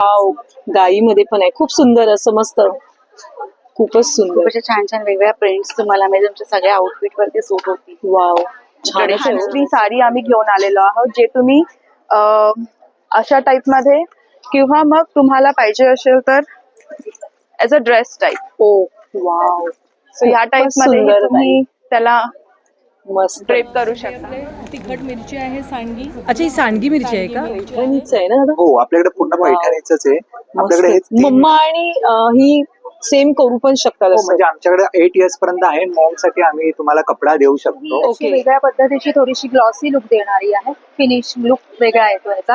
Wow, गाईमध्ये पण आहे. खूप सुंदर असं मस्त, खूपच सुंदर. अशा छान छान वेगवेगळ्या प्रिंट्स तुम्हाला म्हणजे तुमच्या सगळ्या आउटफिट वरती सूट होतील. वाव, इकडे छान हॅन्ड्स साडी आम्ही घेऊन आलेलो आहोत, जे तुम्ही अशा टाइप मध्ये किंवा मग तुम्हाला पाहिजे असेल तर ऍज अ ड्रेस टाइप. हो, वाव, सो ह्या टाइप मध्ये तुम्ही त्याला मस्त ड्रेप करू शकता. तिखट मिरची आहे, सांडगी. अच्छा, ही सांडगी मिरची आहे का? पैठणीच आहे ना दादा? हो, आपल्याकडे पूर्ण पैठणीच आहे. आपल्याकडे हे तीन- मम्मा आणि ही सेम करू पण शकतात हो, असं. म्हणजे आमच्याकडे 8 इयर्स पर्यंत आहे. मॉम साठी आम्ही तुम्हाला कपडा देऊ शकतो. ओके. वेगळ्या पद्धतीची थोडीशी ग्लॉसी लुक देणारी आहे. फिनिश लुक वेगळा येतो याचा.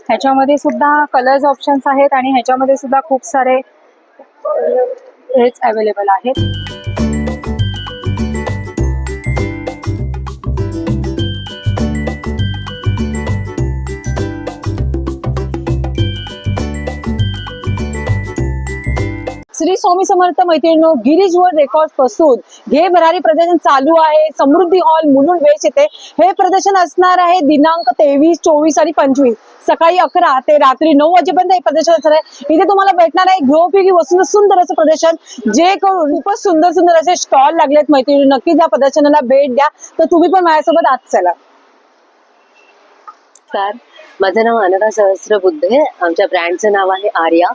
ह्याच्यामध्ये सुद्धा कलर्स ऑप्शन्स आहेत आणि ह्याच्यामध्ये सुद्धा खूप सारे हेच अवेलेबल आहेत. श्री स्वामी समर्थ मैत्रिणींनो, गिरीजवर रेकॉर्ड पासून हे भरारी प्रदर्शन चालू आहे. समृद्धी हॉल मुलुंड वेस्ट येथे हे प्रदर्शन असणार आहे. दिनांक 23, 24 आणि 25 सकाळी 11 ते रात्री 9 वाजेपर्यंत हे प्रदर्शन असणार आहे. इथे तुम्हाला भेटणार आहे गृहोपयोगी वस्तूंचं सुंदर असं प्रदर्शन, जे करून खूपच सुंदर सुंदर असे स्टॉल लागलेत. मैत्रिणी नक्की त्या प्रदर्शनाला भेट द्या. तर तुम्ही पण माझ्यासोबत आज चला. माझं नाव अनघा सहस्रबुद्धे. आमच्या ब्रँडचं नाव आहे आर्या.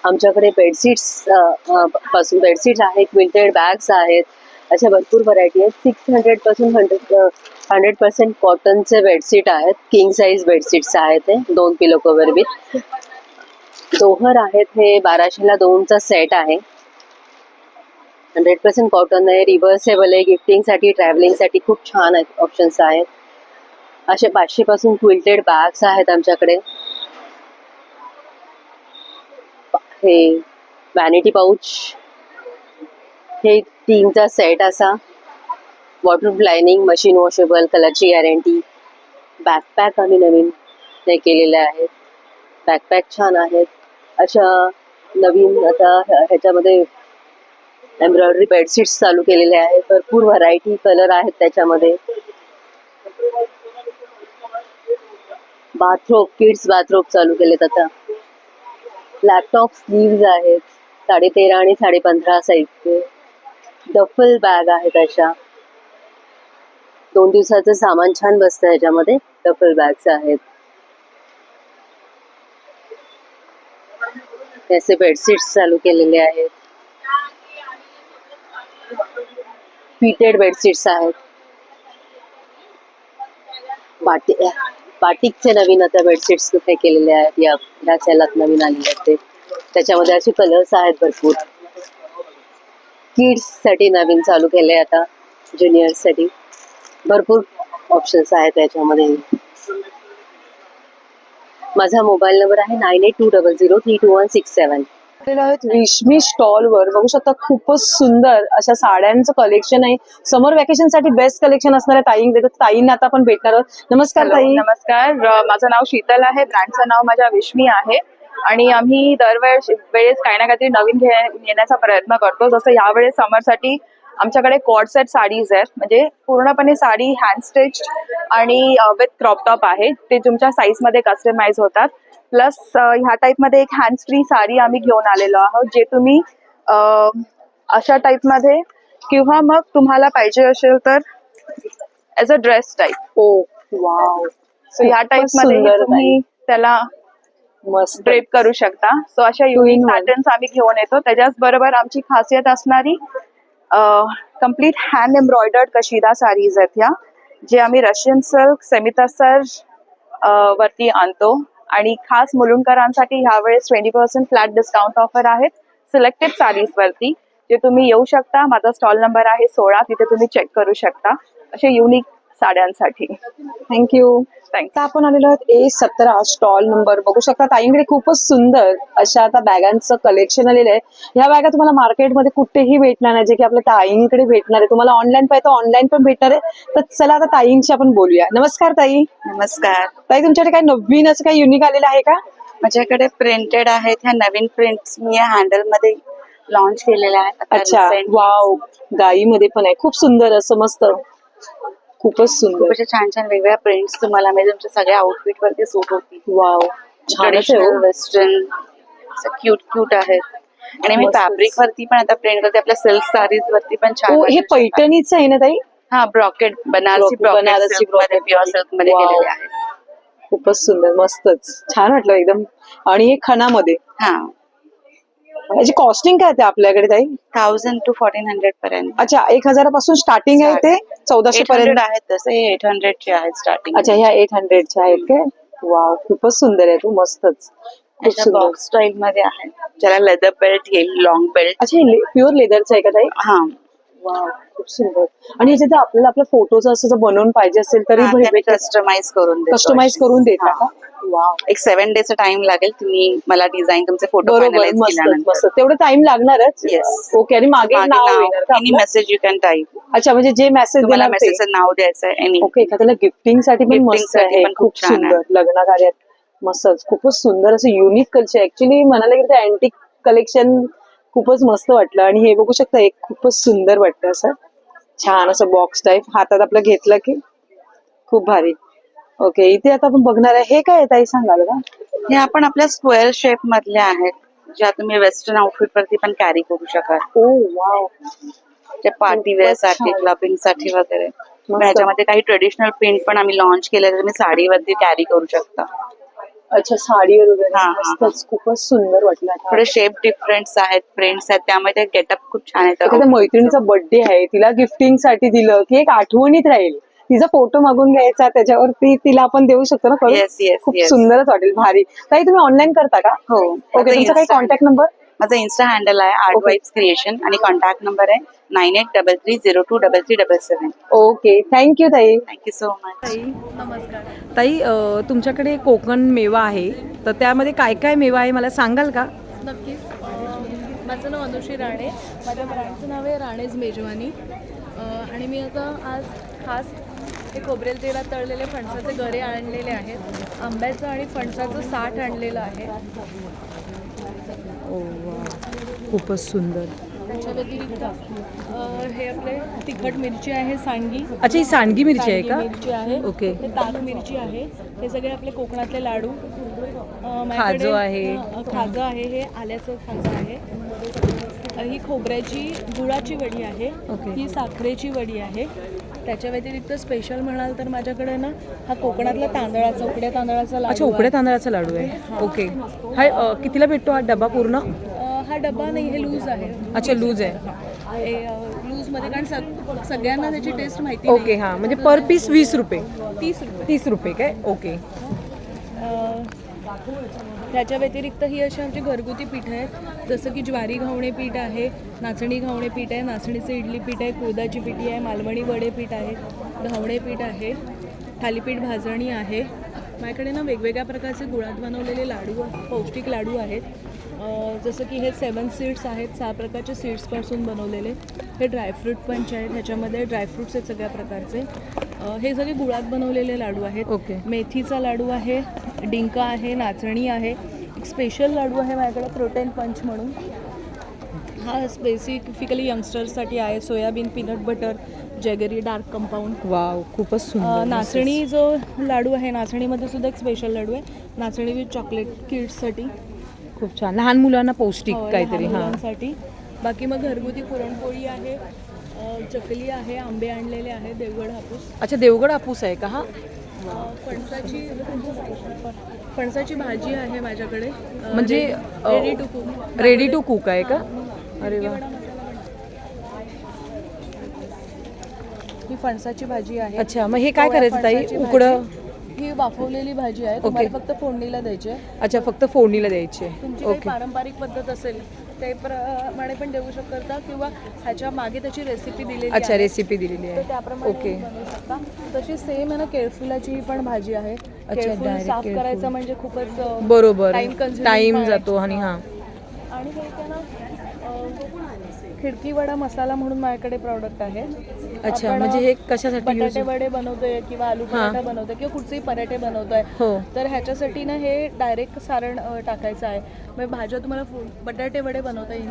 आमच्याकडे बेडशीट्स पासून बेडशीट्स आहेत, क्विल्टेड बॅग्स आहेत, अशा भरपूर व्हरायटी आहेत. 600 पासून 100% कॉटनचे बेडशीट आहेत. किंग साईज बेडशीट्स आहेत. ते 2 पिलो कव्हर विथ दोहर आहेत. हे 1200ला 2चा सेट आहे. 100% कॉटन आहे, रिव्हर्सेबल आहे. गिफ्टिंगसाठी, ट्रॅव्हलिंगसाठी खूप छान ऑप्शन्स आहेत. असे 500 पासून क्विल्टेड बॅग्स आहेत आमच्याकडे. हे वॅनिटी पाऊच, हे 3चा सेट असा. वॉटरप्रूफ लाइनिंग, मशीन वॉशेबल, कलरची गॅरंटी. बॅकपॅक आम्ही नवीन हे केलेले आहेत. बॅकपॅक छान आहेत. अशा नवीन आता ह्याच्यामध्ये एम्ब्रॉयडरी बेडशीट्स चालू केलेले आहेत. भरपूर व्हरायटी कलर आहेत त्याच्यामध्ये. बाथरोब, किड्स बाथरोब चालू केलेत आता. लॅपटॉप स्लीव्ज आहेत 13.5 आणि 15.5 साईजचे. डफल बॅग आहेत अशा. 2 दिवसाचं सामान छान बसतं ह्याच्यामध्ये. डफल बॅग्स आहेत. असे बेडशीट्स चालू केलेले आहेत. फिटेड बेडशीट्स आहेत. बाटिकचे नवीन आता बेडशीट्स हे केलेले आहेत. या सेलात नवीन आलेले आहेत ते. त्याच्यामध्ये असे कलर्स आहेत भरपूर. किड्स साठी नवीन चालू केले आता, ज्युनियर्स साठी भरपूर ऑप्शन्स आहेत त्याच्यामध्ये. माझा मोबाईल नंबर आहे 9820032167. रेशमी स्टॉल वर बघू शकता, खूपच सुंदर अशा साड्यांचं कलेक्शन आहे. समर वेकेशन साठी बेस्ट कलेक्शन असणार आहे ताईंकडे. तर ताईंना आता आपण भेटणार आहोत. नमस्कार ताई. नमस्कार, माझं नाव शीतल आहे. ब्रँडचं नाव माझ्या विश्मी आहे. आणि आम्ही दरवेळेस काही ना काहीतरी नवीन घेण्याचा प्रयत्न करतो. जसं यावेळेस समरसाठी आमच्याकडे कॉर्ड सेट साडीज आहेत. म्हणजे पूर्णपणे साडी हँड स्टिच्ड आणि विथ क्रॉप टॉप आहे. ते तुमच्या साईज मध्ये कस्टमाइज होतात. प्लस ह्या टाइप मध्ये एक हँड्स फ्री साडी आम्ही घेऊन आलेलो आहोत, जे तुम्ही अशा टाइप मध्ये किंवा मग तुम्हाला पाहिजे असेल तर ऍज अ ड्रेस टाइप. हो, वाव. सो ह्या टाइप मध्ये तुम्ही त्याला मस्त ड्रेप करू शकता. सो अशा युनिक पॅटर्न्स आम्ही घेऊन येतो. त्याच्याच बरोबर आमची खासियत असणारी complete hand embroidered kashida sarees आहेत ह्या, जे आम्ही रशियन सिल्क, सेमीतस्तर वरती आणतो. आणि खास मुलुंडकरांसाठी ह्यावेळेस 20% फ्लॅट डिस्काउंट ऑफर आहेत सिलेक्टेड साडीज वरती, जे तुम्ही येऊ शकता. माझा स्टॉल नंबर आहे 16, तिथे तुम्ही चेक करू शकता असे युनिक साड्यांसाठी. थँक्यू. आता आपण आलेलो आहोत A17 स्टॉल नंबर. बघू शकता ताईंकडे खूपच सुंदर अशा आता बॅगांचं कलेक्शन आलेलं आहे. या बॅगा तुम्हाला मार्केटमध्ये कुठेही भेटणार नाही, जे की आपल्या ताईंकडे भेटणार आहे. तुम्हाला ऑनलाईन पाहिजे ऑनलाईन पण भेटणार आहे. तर चला आता ताईंशी आपण बोलूया. नमस्कार ताई. नमस्कार ताई, तुमच्याकडे काही नवीन असं काही युनिक आलेलं आहे का? माझ्याकडे प्रिंटेड आहेत. ह्या नवीन प्रिंट्स मी या हँडल मध्ये लॉन्च केलेल्या आहेत. अच्छा, वाव, गाईमध्ये पण आहे. खूप सुंदर असं मस्त, खूपच सुंदर. अशा छान छान वेगवेगळ्या प्रिंट्स तुम्हाला म्हणजे तुमच्या सगळ्या आउटफिट वरती सूट होतील. वाव, छान आहे. वेस्टर्न क्यूट क्यूट आहेत. आणि मी मस्तच. फॅब्रिक वरती पण आता प्रिंट करते, आपल्या सिल्क साडीज वरती पण छान ओ, हे वाटतं. पैठणीचं आहे ना ताई? हा ब्रॉकेट, बनारसी बनारसी ब्रॉकेट मध्ये, प्युअर सिल्क मध्ये Wow. केलेले आहेत. खूपच सुंदर, मस्तच छान वाटलं एकदम. आणि हे खणामध्ये हा, याची कॉस्टिंग काय ते आपल्याकडे ताई? 1000 to 1400 पर्यंत. अच्छा, 1000 पासून स्टार्टिंग आहे ते 1400 800 पर्यंत. आहेत, तसे 800 चे आहेत स्टार्टिंग. अच्छा, ह्या 800च्या आहेत काय? वाव, खूपच सुंदर आहे. तू मस्तच, खूप अशा सुंदर. बॉक्स स्टाईल मध्ये आहेत, ज्याला लेदर बेल्ट येईल, लॉंग बेल्ट. अच्छा, हे प्युअर लेदरचं आहे का ताई? हा, वाव, खूप सुंदर. आणि ह्याच्यात जर आपल्याला आपल्या फोटोचं असं जर बनवून पाहिजे असेल तरी कस्टमाइज करून देतो. कस्टमाइज करून देता का? वाव, एक 7 डेचा टाइम लागेल. तुम्ही मला डिझाईन, तुमचे फोटो बरोबर, फायनलाइज मस्त केल्यानंतर. मस्त. तेवढं टाइम लागणारच. Yes. ओके. आणि मागे नाव येणार का एनी आपलं? Message you can type. अच्छा, म्हणजे जे मेसेज तुम्हाला देणार ते. मेसेजचं नाव द्यायचं आहे. एनी. ओके, एखाद्याला गिफ्टिंग साठी पण Gifting मस्त साठी आहे. पण खूप खूप छान आहे. सुंदर लग्न कार्यात मस्तच. खूपच सुंदर असं युनिक कल्चर. ऍक्च्युली म्हणायला गेलं तर अँटिक कलेक्शन खूपच मस्त वाटलं. आणि हे बघू शकता, एक खूपच सुंदर वाटतं असं छान असं बॉक्स टाईप हातात आपलं घेतलं की खूप भारी. ओके, इथे आता आपण बघणार आहे. हे काय आहे ताई, सांगाल का? हे आपण आपल्या स्क्वेअर शेप मधले आहेत, ज्या तुम्ही वेस्टर्न आउटफिट वरती पण कॅरी करू शकाल. ओ वाव, ते पार्टी वेअर साठी, छान. क्लबिंग साठी वगैरे. मस्त. ह्याच्यामध्ये काही ट्रेडिशनल प्रिंट पण आम्ही लॉन्च केले, तुम्ही साडीवरती कॅरी करू शकता. अच्छा, साडीवर वगैरे हा, हा, मस्तच. खूपच सुंदर वाटलं आता. थोडे शेप डिफरंट आहेत, प्रिंट्स आहेत, त्यामुळे ते गेटअप खूप छान एखाद्या येतं. मैत्रिणीचा बर्थडे आहे, तिला गिफ्टिंग साठी दिलं की एक आठवणीत राहील. तिचा फोटो मागून घ्यायचा, त्याच्यावरती तिला आपण देऊ शकतो ना करून. Yes, yes, खूप yes. सुंदरच वाटेल, भारी. ताई, तुम्ही ऑनलाईन करता का? हो. ओके, तुमचा काही कॉन्टॅक्ट नंबर? माझा इन्स्टा हँडल आहे आर्ट Okay. वाईब्स क्रिएशन, आणि कॉन्टॅक्ट नंबर आहे 9833023377. ओके, थँक्यू ताई. Thank you so much. ताई, तुमच्याकडे कोकण मेवा आहे, तर त्यामध्ये काय काय मेवा आहे मला सांगाल का? नक्कीच. माझं नाव अनुश्री राणे, माझ्या ब्रँडचं नाव आहे राणेज मेजवानी. आणि मी आता आज खास हे खोबरेल तेलात तळलेले फणसाचे गरे आणलेले आहेत, आंब्याचं आणि फणसाचं साठ आणलेलं आहे. ओ वाव, खूपच सुंदर. त्याच्या व्यतिरिक्त हे आपले तिखट मिरची आहे, सांडगी. अच्छा, ही सांडगी मिरची आहे का? मिरची आहे. ओके. हे ताक मिरची आहे. हे सगळे आपले कोकणातले लाडू. खाजं आहे. खाजं आहे, हे आल्याचं खाजं आहे. ही खोबऱ्याची गुळाची वडी आहे. ओके. ही साखरेची वडी आहे. त्याच्या व्यतिरिक्त स्पेशल म्हणाल तर माझ्याकडे ना हा कोकणातला तांदळाचा, उकड्या तांदळाचा लाडू अच्छा, उकड्या तांदळाचा लाडू आहे. ओके. हा कितीला भेटतो हा डबा पूर्ण? हा डबा नाही, हे लूज आहे. अच्छा, लूज आहे. हे लूजमध्ये, कारण सगळ्यांना त्याची टेस्ट माहिती ओके, हां, म्हणजे पर पीस 20 रुपये. 30 रुपये. 30 रुपये काय? ओके. त्याच्या व्यतिरिक्त ही अशी आमची घरगुती पीठ आहेत, जसं की ज्वारी घावणे पीठ आहे, नाचणी घावणे पीठ आहे, नाचणीचं इडली पीठ आहे, कुळदाची पिठी आहे, मालवणी वडे पीठ आहे, घावणे पीठ आहे, थालीपीठ भाजणी आहे. माझ्याकडे ना वेगवेगळ्या प्रकारचे गुळात बनवलेले लाडू, पौष्टिक लाडू आहेत. जसं की हे 7 सीड्स आहेत, 6 प्रकारचे सीड्सपासून बनवलेले. हे ड्रायफ्रूट पंच आहेत, ह्याच्यामध्ये ड्रायफ्रूट्स आहेत सगळ्या प्रकारचे. हे सगळे गुळात बनवलेले लाडू आहेत. ओके. मेथीचा लाडू आहे, डिंका आहे, नाचणी आहे. एक स्पेशल लाडू आहे माझ्याकडे प्रोटीन पंच म्हणून. हा स्पेसिफिकली यंगस्टर्ससाठी आहे. Soybean peanut butter jaggery dark compound. Wow, खूपच सुंदर. नाचणी जो लाडू आहे, नाचणीमध्ये सुद्धा एक स्पेशल लाडू आहे, नाचणी विथ चॉकलेट किड्ससाठी. खूप छान, लहान मुलांना पौष्टिक हो, काहीतरी. लहान हां. मुलांसाठी. बाकी मग घरगुती पुरणपोळी आहे, चकली आहे, आंबे आणलेले आहे, देवगड हापूस. अच्छा, देवगड हापूस आहे का हा? फणसाची भाजी आहे माझ्याकडे, म्हणजे ready to cook. Ready to cook आहे का? अरे वा. ही फणसाची भाजी आहे. अच्छा, मग हे काय कोवळ्या करायचं ताई? फणसाची उकडं? भाजी. ही वाफवलेली भाजी आहे, तुम्हाला फक्त फोडणीला द्यायची आहे. अच्छा, फक्त फोडणीला द्यायची. तुमची काही ओके. पारंपरिक पद्धत असेल ते प्रमाणे पण देऊ शकता, किंवा ह्याच्या मागे त्याची रेसिपी दिलेली अच्छा, आहे, रेसिपी दिलेली तर आहे. त्याप्रमाणे ओके. बनवू शकता. तशी सेम आहे ना, केळफुलाची पण भाजी आहे. केळफुल direct साफ केळफूल. करायचं म्हणजे खूपच बरोबर, consuming टाइम पण आहे. जातो. आणि हां, आणि हे काय ना, खिडकी वडा मसाला म्हणून माझ्याकडे प्रॉडक्ट आहे. अच्छा, आपण, म्हणजे हे कशासाठी यूज? बटाटे वडे बनवतोय किंवा आलू पराठा बनवतोय किंवा कुठचेही पराठे बनवतोय, हो. तर ह्याच्यासाठी ना हे डायरेक्ट सारण टाकायचं आहे. मग भाज्या तुम्हाला बटाटे वडे बनवता येईल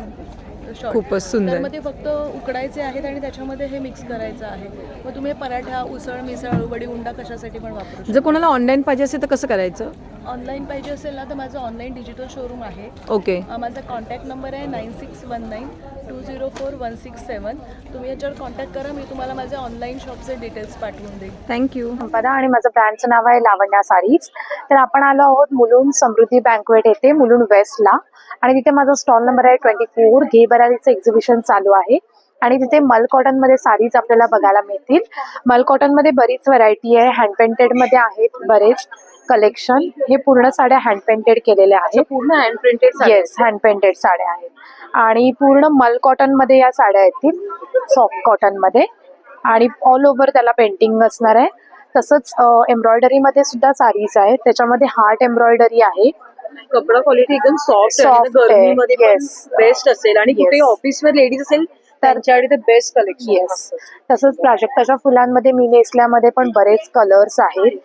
short. खूपच सुंदर. तर मग ते फक्त उकडायचे आहेत आणि त्याच्यामध्ये हे मिक्स करायचं आहे. मग तुम्ही पराठा, उसळ, मिसळ, वडी, उंडा कशासाठी पण वापरू शकता. जर कोणाला ऑनलाईन पाहिजे असेल तर कसं करायचं? ऑनलाईन पाहिजे असेल ना तर माझं ऑनलाईन डिजिटल शोरूम आहे. ओके. माझा कॉन्टॅक्ट नंबर आहे 9619204167. तुम्ही याच्यावर कॉन्टॅक्ट करा. मी तुम्हाला माझे ऑनलाईन शॉपचे डिटेल्स पाठवून देईन. थँक्यू. संपदा आणि माझं ब्रँडचं नाव आहे लावण्या सारीज. तर आपण आलो आहोत मुलुंड समृद्धी बँकवेट येथे मुलुंड वेस्टला, आणि तिथे माझा स्टॉल नंबर आहे 24. घे भरारीचं एक्झिबिशन चालू आहे आणि तिथे मल कॉटन मध्ये साडीज आपल्याला बघायला मिळतील. मल कॉटन मध्ये बरीच व्हरायटी आहे. हँड पेंटेड मध्ये आहेत बरेच कलेक्शन. हे पूर्ण साड्या हँड पेंटेड केलेल्या आहेत. पूर्ण hand printed. Yes, hand painted साड्या आहेत आणि पूर्ण मल कॉटन मध्ये या साड्या येतील, सॉफ्ट कॉटन मध्ये, आणि ऑल ओव्हर त्याला पेंटिंग असणार आहे. तसंच एम्ब्रॉयडरी मध्ये सुद्धा साडीज आहेत. त्याच्यामध्ये हार्ट एम्ब्रॉयडरी आहे. कपडा क्वालिटी एकदम सॉफ्ट Soft आहे, गरमीमध्ये आहे. पण Yes. बेस्ट असेल, आणि कुठे Yes. ऑफिसवर लेडीज असेल त्यांच्याकडे ते बेस्ट कलेक्शन. येस, तसंच प्राजक्ताच्या फुलांमध्ये मी नेसल्यामध्ये पण बरेच कलर्स आहेत.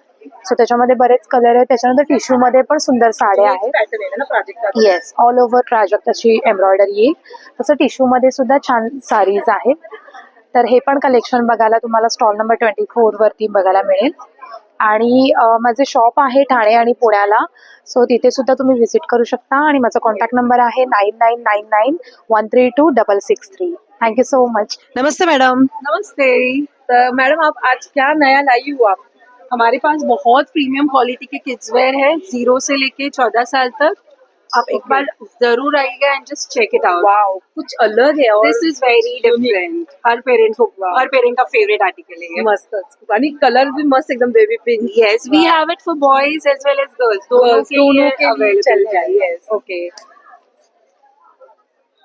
सो त्याच्यामध्ये बरेच कलर आहेत. त्याच्यानंतर टिश्यू मध्ये पण सुंदर साड्या आहेत. पॅटर्न आहे ना प्रोजेक्ट. येस, ऑल ओव्हर प्राजक्ताची एम्ब्रॉयडरी येईल. तसं टिश्यू मध्ये सुद्धा छान साडीज आहेत. तर हे पण कलेक्शन बघायला तुम्हाला स्टॉल नंबर 24 वरती बघायला मिळेल. आणि माझे शॉप आहे ठाणे आणि पुण्याला, सो तिथे सुद्धा तुम्ही व्हिजिट करू शकता. आणि माझा कॉन्टॅक्ट नंबर आहे 9999132663. Thank you so much. नमस्ते मैडम. नमस्ते. तो मैडम आप आज क्या नया लाई हो आप? हमारे पास बहुत प्रीमियम क्वालिटी के किड्स वेयर है, 0 से लेके 14 साल तक. आप एक बार जरूर आइएगा and just check it out. Wow, कुछ अलग है और दिस इज वेरी डिफरेंट. हर पेरेंट का फेवरेट आर्टिकल है ये. मस्तच. आणि कलर भी मस्त एकदम baby pink. Yes, we have it for boys as well as girls. दोनों के लिए चल available है. जाए. Yes. Okay.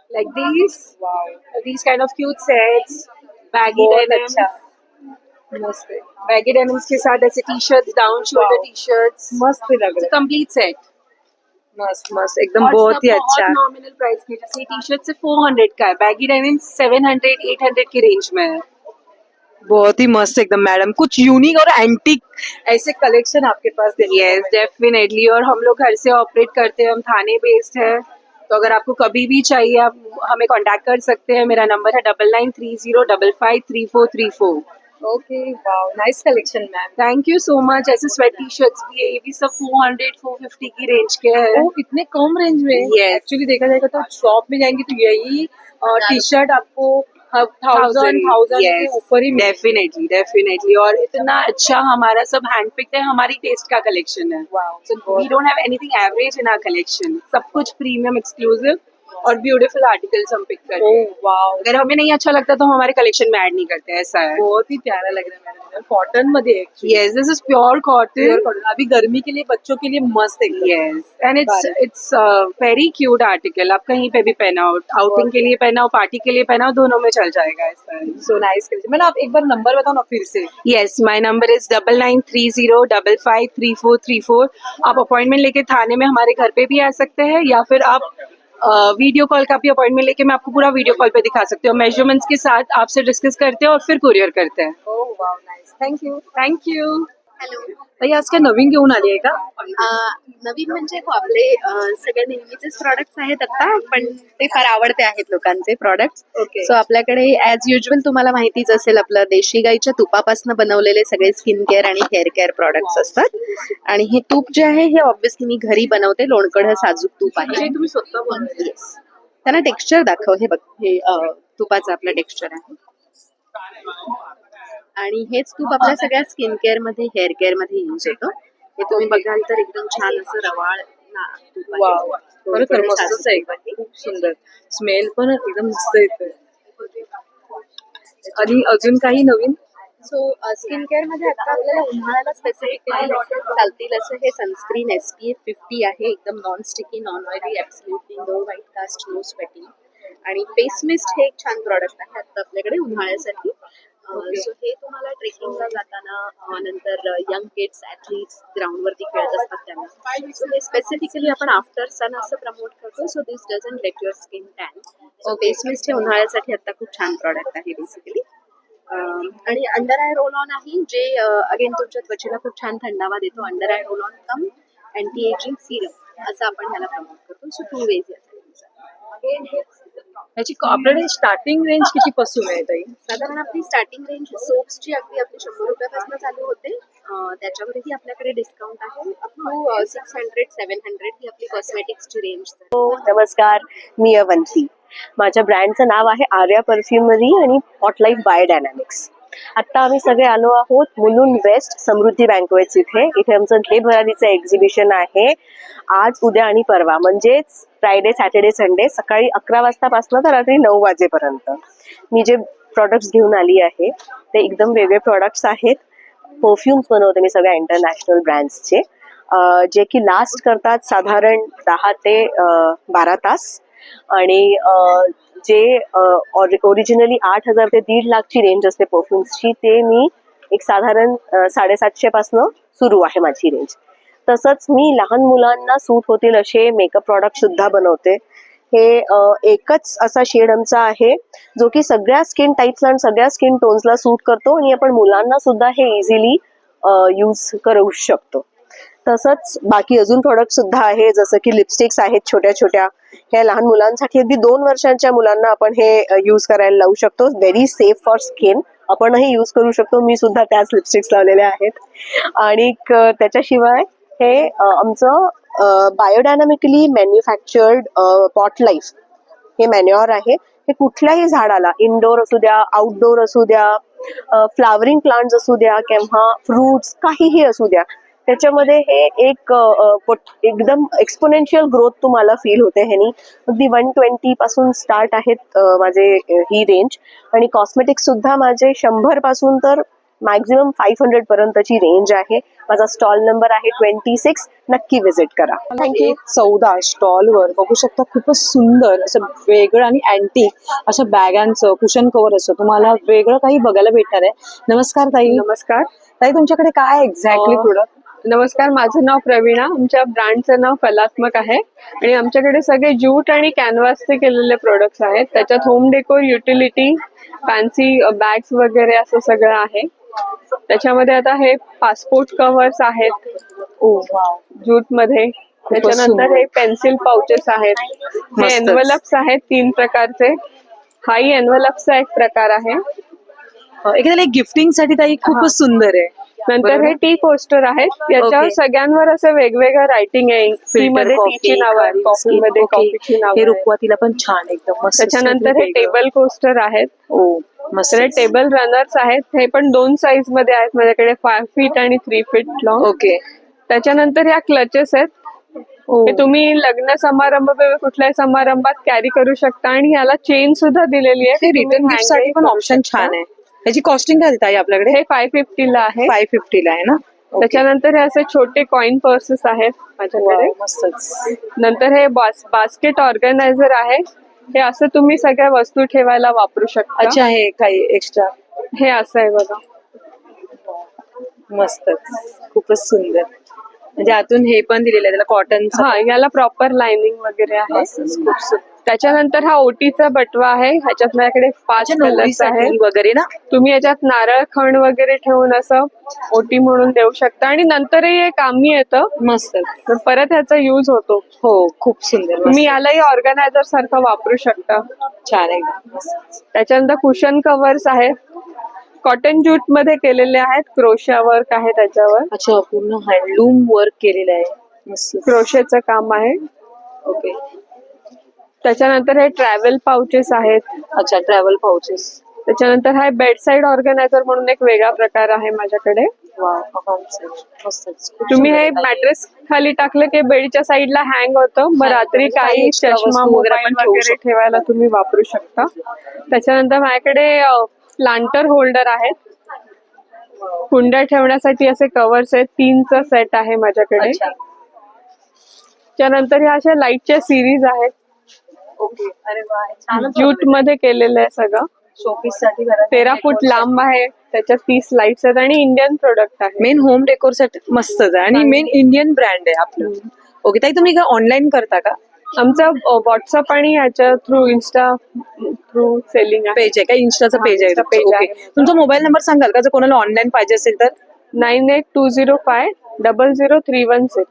Like these. Wow, These kind of cute sets. Baggy बहुत denims. अच्छा. मस्त है. Baggy denims के साथ ऐसे T-shirts, down shoulder Wow. T-shirts. मस्त लग It's a रहा है. complete set. मस्त मस्त एकदम और बहुत ही सब अच्छा. नॉमिनल प्राइस के, जैसे टी-शर्ट से 400 का है, बैगी डेनिम 700 800 की रेंज में है. बहुत ही मस्त एकदम मैडम. कुछ यूनिक और एंटीक ऐसे कलेक्शन आपके पास देखने को यस, डेफिनेटली. और हम लोग घर से ऑपरेट करते हैं, हम थाने बेस्ड है. तो अगर आपको कभी भी चाहिए आप हमें कांटेक्ट कर सकते हैं. मेरा नंबर है 9930553434. Okay. Wow, nice collection ma'am. Thank you so much. ऐसे स्वेट टी-शर्ट्स भी है, ये भी सब 400 450 की रेंज के हैं. वो इतने कम रेंज में. Yes. एक्चुअली देखा जाएगा तो शॉप में जाएंगे तो यही टी शर्ट आपको 1000 के ऊपर ही मिलेगी. डेफिनेटली. और इतना अच्छा हमारा सब हैंड पिक्ड है, हमारी टेस्ट का कलेक्शन है. Wow. So we don't have anything average in our collection. सब कुछ प्रीमियम, एक्सक्लूसिव और ब्यूटीफुल आर्टिकल्स हम पिक करते हैं. वाओ, अगर हमें नहीं अच्छा लगता तो हम हमारे कलेक्शन में ऐड नहीं करते, ऐसा है. बहुत ही प्यारा लग रहा है मैडम. कॉटन मध्ये actually. Yes, this is pure cotton. अभी गर्मी के लिए बच्चों के लिए मस्त है. Yes, end it's very cute article. आप कहीं पे भी पहनाओ, आउटिंग के लिए पहनाओ, पार्टी के लिए पहनाओ, दोनों में चल जाएगा, ऐसा है. So nice collection. मैडम आप एक बार नंबर बताओ ना फिर से. Yes, my number is 9930553434. आप अपॉइंटमेंट लेके थाने में हमारे घर पे भी आ सकते हैं, या फिर आप वीडियो कॉल का भी अपॉइंटमेंट लेके मैं आपको पूरा वीडियो कॉल पे दिखा सकती हूँ. मेजरमेंट्स के साथ आपसे डिस्कस करते हैं और फिर कुरियर करते हैं. Oh wow, nice. Thank you. Thank you. Hello. ताई आज काय नवीन घेऊन आली आहे का? नवीन म्हणजे हो, आपले सगळे नेहमीचेच प्रॉडक्ट्स आहेत आता, पण ते फार आवडते आहेत लोकांचे प्रॉडक्ट्स. ओके. सो आपल्याकडे ॲज युजल तुम्हाला माहितीच असेल, आपलं देशी गाईच्या तुपापासून बनवलेले सगळे स्किन केअर आणि हेअर केअर प्रॉडक्ट्स असतात. आणि हे तूप जे आहे हे ऑब्व्हियसली मी घरी बनवते. लोणकढ साजूक तूप आहे. तुम्ही स्वतः येस. त्यांना टेक्स्चर दाखव. हे बघ, हे तुपाचं आपलं टेक्स्चर आहे. आणि हेच तूप आपल्या सगळ्या स्किन केअर मध्ये, हेअर केअर मध्ये यूज होतं. हे तुम्ही बघाल तर एकदम छान असं रवाळ तूप आहे. वाव, खरोखर लोणकढ मस्तच साजूक आहे. तूप आहे. खूप सुंदर. स्मेल पण एकदम मस्त येतोय. आणि अजून काही नवीन? सो स्किन केअर मध्ये आता आपल्याला उन्हाळ्याला स्पेसिफिकली चालतील असं हे सनस्क्रीन SPF 50 आहे. एकदम non sticky, non oily, absolutely no white cast, no sweating. आणि फेस मिस्ट हे एक छान प्रॉडक्ट आहे आता आपल्याकडे उन्हाळ्यासाठी. सो हे तुम्हाला ट्रेकिंगला जाताना, नंतर यंग किड्स, ॲथलीट्स ग्राउंडवरती खेळत असतात त्यांना. सो हे स्पेसिफिकली आपण आफ्टर सन असं प्रमोट करतो. So this doesn't let your skin tan. So face mist हे उन्हाळ्यासाठी आता खूप छान प्रॉडक्ट आहे बेसिकली. आणि अंडर आय रोल ऑन आहे, जे अगेन तुमच्या त्वचेला खूप छान थंडावा देतो. Under eye roll on come anti ageing Serum असं आपण ह्याला प्रमोट करतो. सो 2 वेज याची आपल्याकडे स्टार्टिंग रेंज किती पासून आहे ताई? साधारण आपली स्टार्टिंग रेंज सोप्सची अगदी आपली 100 रुपयापासून चालू होते. त्याच्यावरही आपल्याकडे डिस्काउंट आहे अप टू 600-700 ही आपली कॉस्मेटिक्सची रेंज. नमस्कार, मी अवंती. माझ्या ब्रँडचं नाव आहे आर्या परफ्युमरी आणि हॉटलाईफ बायोडायनॅमिक्स. आता आम्ही सगळे आलो आहोत मुलुंड वेस्ट समृद्धी बँकवेट्स इथे आमचं घे भरारीचं एक्झिबिशन आहे. आज, उद्या आणि परवा म्हणजेच फ्रायडे, सॅटर्डे, संडे सकाळी 11 वाजतापासून तर रात्री 9 वाजेपर्यंत. मी जे प्रॉडक्ट्स घेऊन आली आहे ते एकदम वेगळे प्रॉडक्ट्स आहेत. परफ्युम्स बनवते मी सगळ्या इंटरनॅशनल ब्रँड्सचे, जे की लास्ट करतात साधारण 10 ते 12 तास. आणि जे ओरिजिनली 8,000 ते 1.5 लाखची रेंज असते परफ्युम्सची, ते मी एक साधारण 750 पासून सुरू आहे माझी रेंज. तसंच मी लहान मुलांना सूट होतील असे मेकअप प्रॉडक्ट सुद्धा बनवते. हे एकच असा शेड आमचा आहे जो की सगळ्या स्किन टाईप्सला आणि सगळ्या स्किन टोन्सला सूट करतो आणि आपण मुलांना सुद्धा हे इझिली यूज करू शकतो. तसंच बाकी अजून प्रोडक्ट सुद्धा आहे, जसं की लिपस्टिक्स आहेत छोट्या छोट्या. ह्या लहान मुलांसाठी अगदी 2 वर्षांच्या मुलांना आपण हे यूज करायला लावू शकतो. व्हेरी सेफ फॉर स्किन, आपणही यूज करू शकतो. मी सुद्धा त्याच लिपस्टिक्स लावलेल्या आहेत. आणि त्याच्याशिवाय हे आमचं बायोडायनामिकली मॅन्युफॅक्चर्ड पॉट लाईफ हे मॅन्युअर आहे. हे कुठल्याही झाडाला, इनडोअर असू द्या, आउटडोअर असू द्या, फ्लावरिंग प्लांट्स असू द्या किंवा फ्रुट्स काहीही असू द्या, त्याच्यामध्ये हे एक एकदम एक्सपोनेन्शियल ग्रोथ तुम्हाला फील होते. ह्यानी अगदी 120 पासून स्टार्ट आहेत माझे ही रेंज. आणि कॉस्मेटिक्स सुद्धा माझे 100 पासून तर मॅक्झिमम 500 पर्यंतची रेंज आहे. माझा स्टॉल नंबर आहे 26. नक्की विजिट करा. थँक्यू. 14 स्टॉलवर बघू शकता खूपच सुंदर असं वेगळं आणि अँटिक अशा बॅगांचं कुशन कव्हर असं तुम्हाला वेगळं काही बघायला भेटणार आहे. नमस्कार ताई. नमस्कार. ताई, तुमच्याकडे काय एक्झॅक्टली प्रोडक्ट? नमस्कार, माझं नाव प्रवीणा. आमच्या ब्रँडचं नाव कलात्मक आहे आणि आमच्याकडे सगळे ज्यूट आणि कॅनव्हासचे केलेले प्रोडक्ट्स आहेत. त्याच्यात home decor, utility, fancy bags वगैरे असं सगळं आहे. त्याच्यामध्ये आता हे पासपोर्ट कव्हर्स आहेत ज्यूट मध्ये. त्याच्यानंतर हे पेन्सिल पाउचेस आहेत. हे एनव्हलप्स आहेत 3 प्रकारचे. हाही एनव्हलप्सचा एक प्रकार आहे. एखाद्याला गिफ्टिंग साठी ताई खूपच सुंदर आहे. नंतर हे टी कोस्टर आहेत. याच्यावर सगळ्यांवर असं वेगवेगळं रायटिंग आहे. टी मध्ये टीची नाव आहे, कॉफी मध्ये कॉफीची नाव. हे रुखवातीला पण छान एकदम मस्त. त्याच्यानंतर हे टेबल कोस्टर आहेत. मस्त. तर टेबल रनर्स आहेत. हे पण 2 साईज मध्ये आहेत माझ्याकडे, 5 फीट आणि 3 फीट लॉंग. ओके. त्याच्यानंतर ह्या क्लचेस आहेत. हे तुम्ही लग्न समारंभ कुठल्याही समारंभात कॅरी करू शकता. आणि ह्याला चेन सुद्धा दिलेली आहे. रिटर्न गिफ्ट साठी पण ऑप्शन छान आहे. याची कॉस्टिंग काय ताई आपल्याकडे? हे 550 ला आहे. 550 ला आहे ना. त्याच्यानंतर हे असे छोटे कॉइन पर्सेस आहेत माझ्याकडे. मस्तच. नंतर हे बास्केट ऑर्गनायझर आहे. हे असं तुम्ही सगळ्या वस्तू ठेवायला वापरू शकता. अच्छा, हे काही एक्स्ट्रा हे असं आहे बघा. मस्तच, खूपच सुंदर. म्हणजे आतून हे पण दिलेलं आहे त्याला कॉटन. हा, याला प्रॉपर लाइनिंग वगैरे आहे. खूप सुंदर. त्याच्यानंतर हा ओटीचा बटवा आहे. ह्याच्यात माझ्याकडे 5 कलर्स आहेत वगैरे ना. तुम्ही याच्यात नारळ खण वगैरे ठेवून असं ओटी म्हणून देऊ शकता. आणि नंतरही हे कामी येतं. मस्त. तर परत ह्याचा युज होतो. हो, खूप सुंदर. तुम्ही यालाही ऑर्गनायझर सारखं वापरू शकता. छान एकदम. त्याच्यानंतर कुशन कव्हर्स आहेत. कॉटन ज्यूट मध्ये केलेले आहेत. क्रोशा वर्क आहे त्याच्यावर. अच्छा, पूर्ण हँडलूम वर्क केलेलं आहे. मस्त. क्रोशेचं काम आहे. ओके. त्याच्यानंतर हे ट्रॅव्हल पाउचेस आहेत. अच्छा, ट्रॅव्हल पाउचेस. त्याच्यानंतर हा बेड साईड ऑर्गनायझर म्हणून एक वेगळा प्रकार आहे माझ्याकडे. तुम्ही हे मॅट्रेस खाली टाकलं की बेडच्या साईडला हँग होतं. मग रात्री काही चष्मा मोबाईल वगैरे ठेवायला तुम्ही वापरू शकता. त्याच्यानंतर माझ्याकडे प्लांटर होल्डर आहेत. कुंड्या ठेवण्यासाठी असे कव्हर्स आहेत. 3चा सेट आहे माझ्याकडे. त्यानंतर ह्या अशा लाईटच्या सिरीज आहेत. ओके. अरे वा, छान. ज्यूट मध्ये केलेलं आहे सगळं. शोपीस साठी 13 फूट लांब आहे. त्याच्यात 30 लाईट्स आहेत आणि इंडियन प्रोडक्ट आहे. मेन होम डेकोर साठी मस्तच आहे आणि मेन इंडियन ब्रँड आहे आपलं. ओके ताई, तुम्ही ऑनलाईन करता का? आमचा व्हॉट्सअप आणि ह्याच्या through Insta through selling page आहे का? इन्स्टाचं पेज आहे. ओके. तुमचा मोबाईल नंबर सांगाल का जर कोणाला ऑनलाईन पाहिजे असेल तर? 9820500316.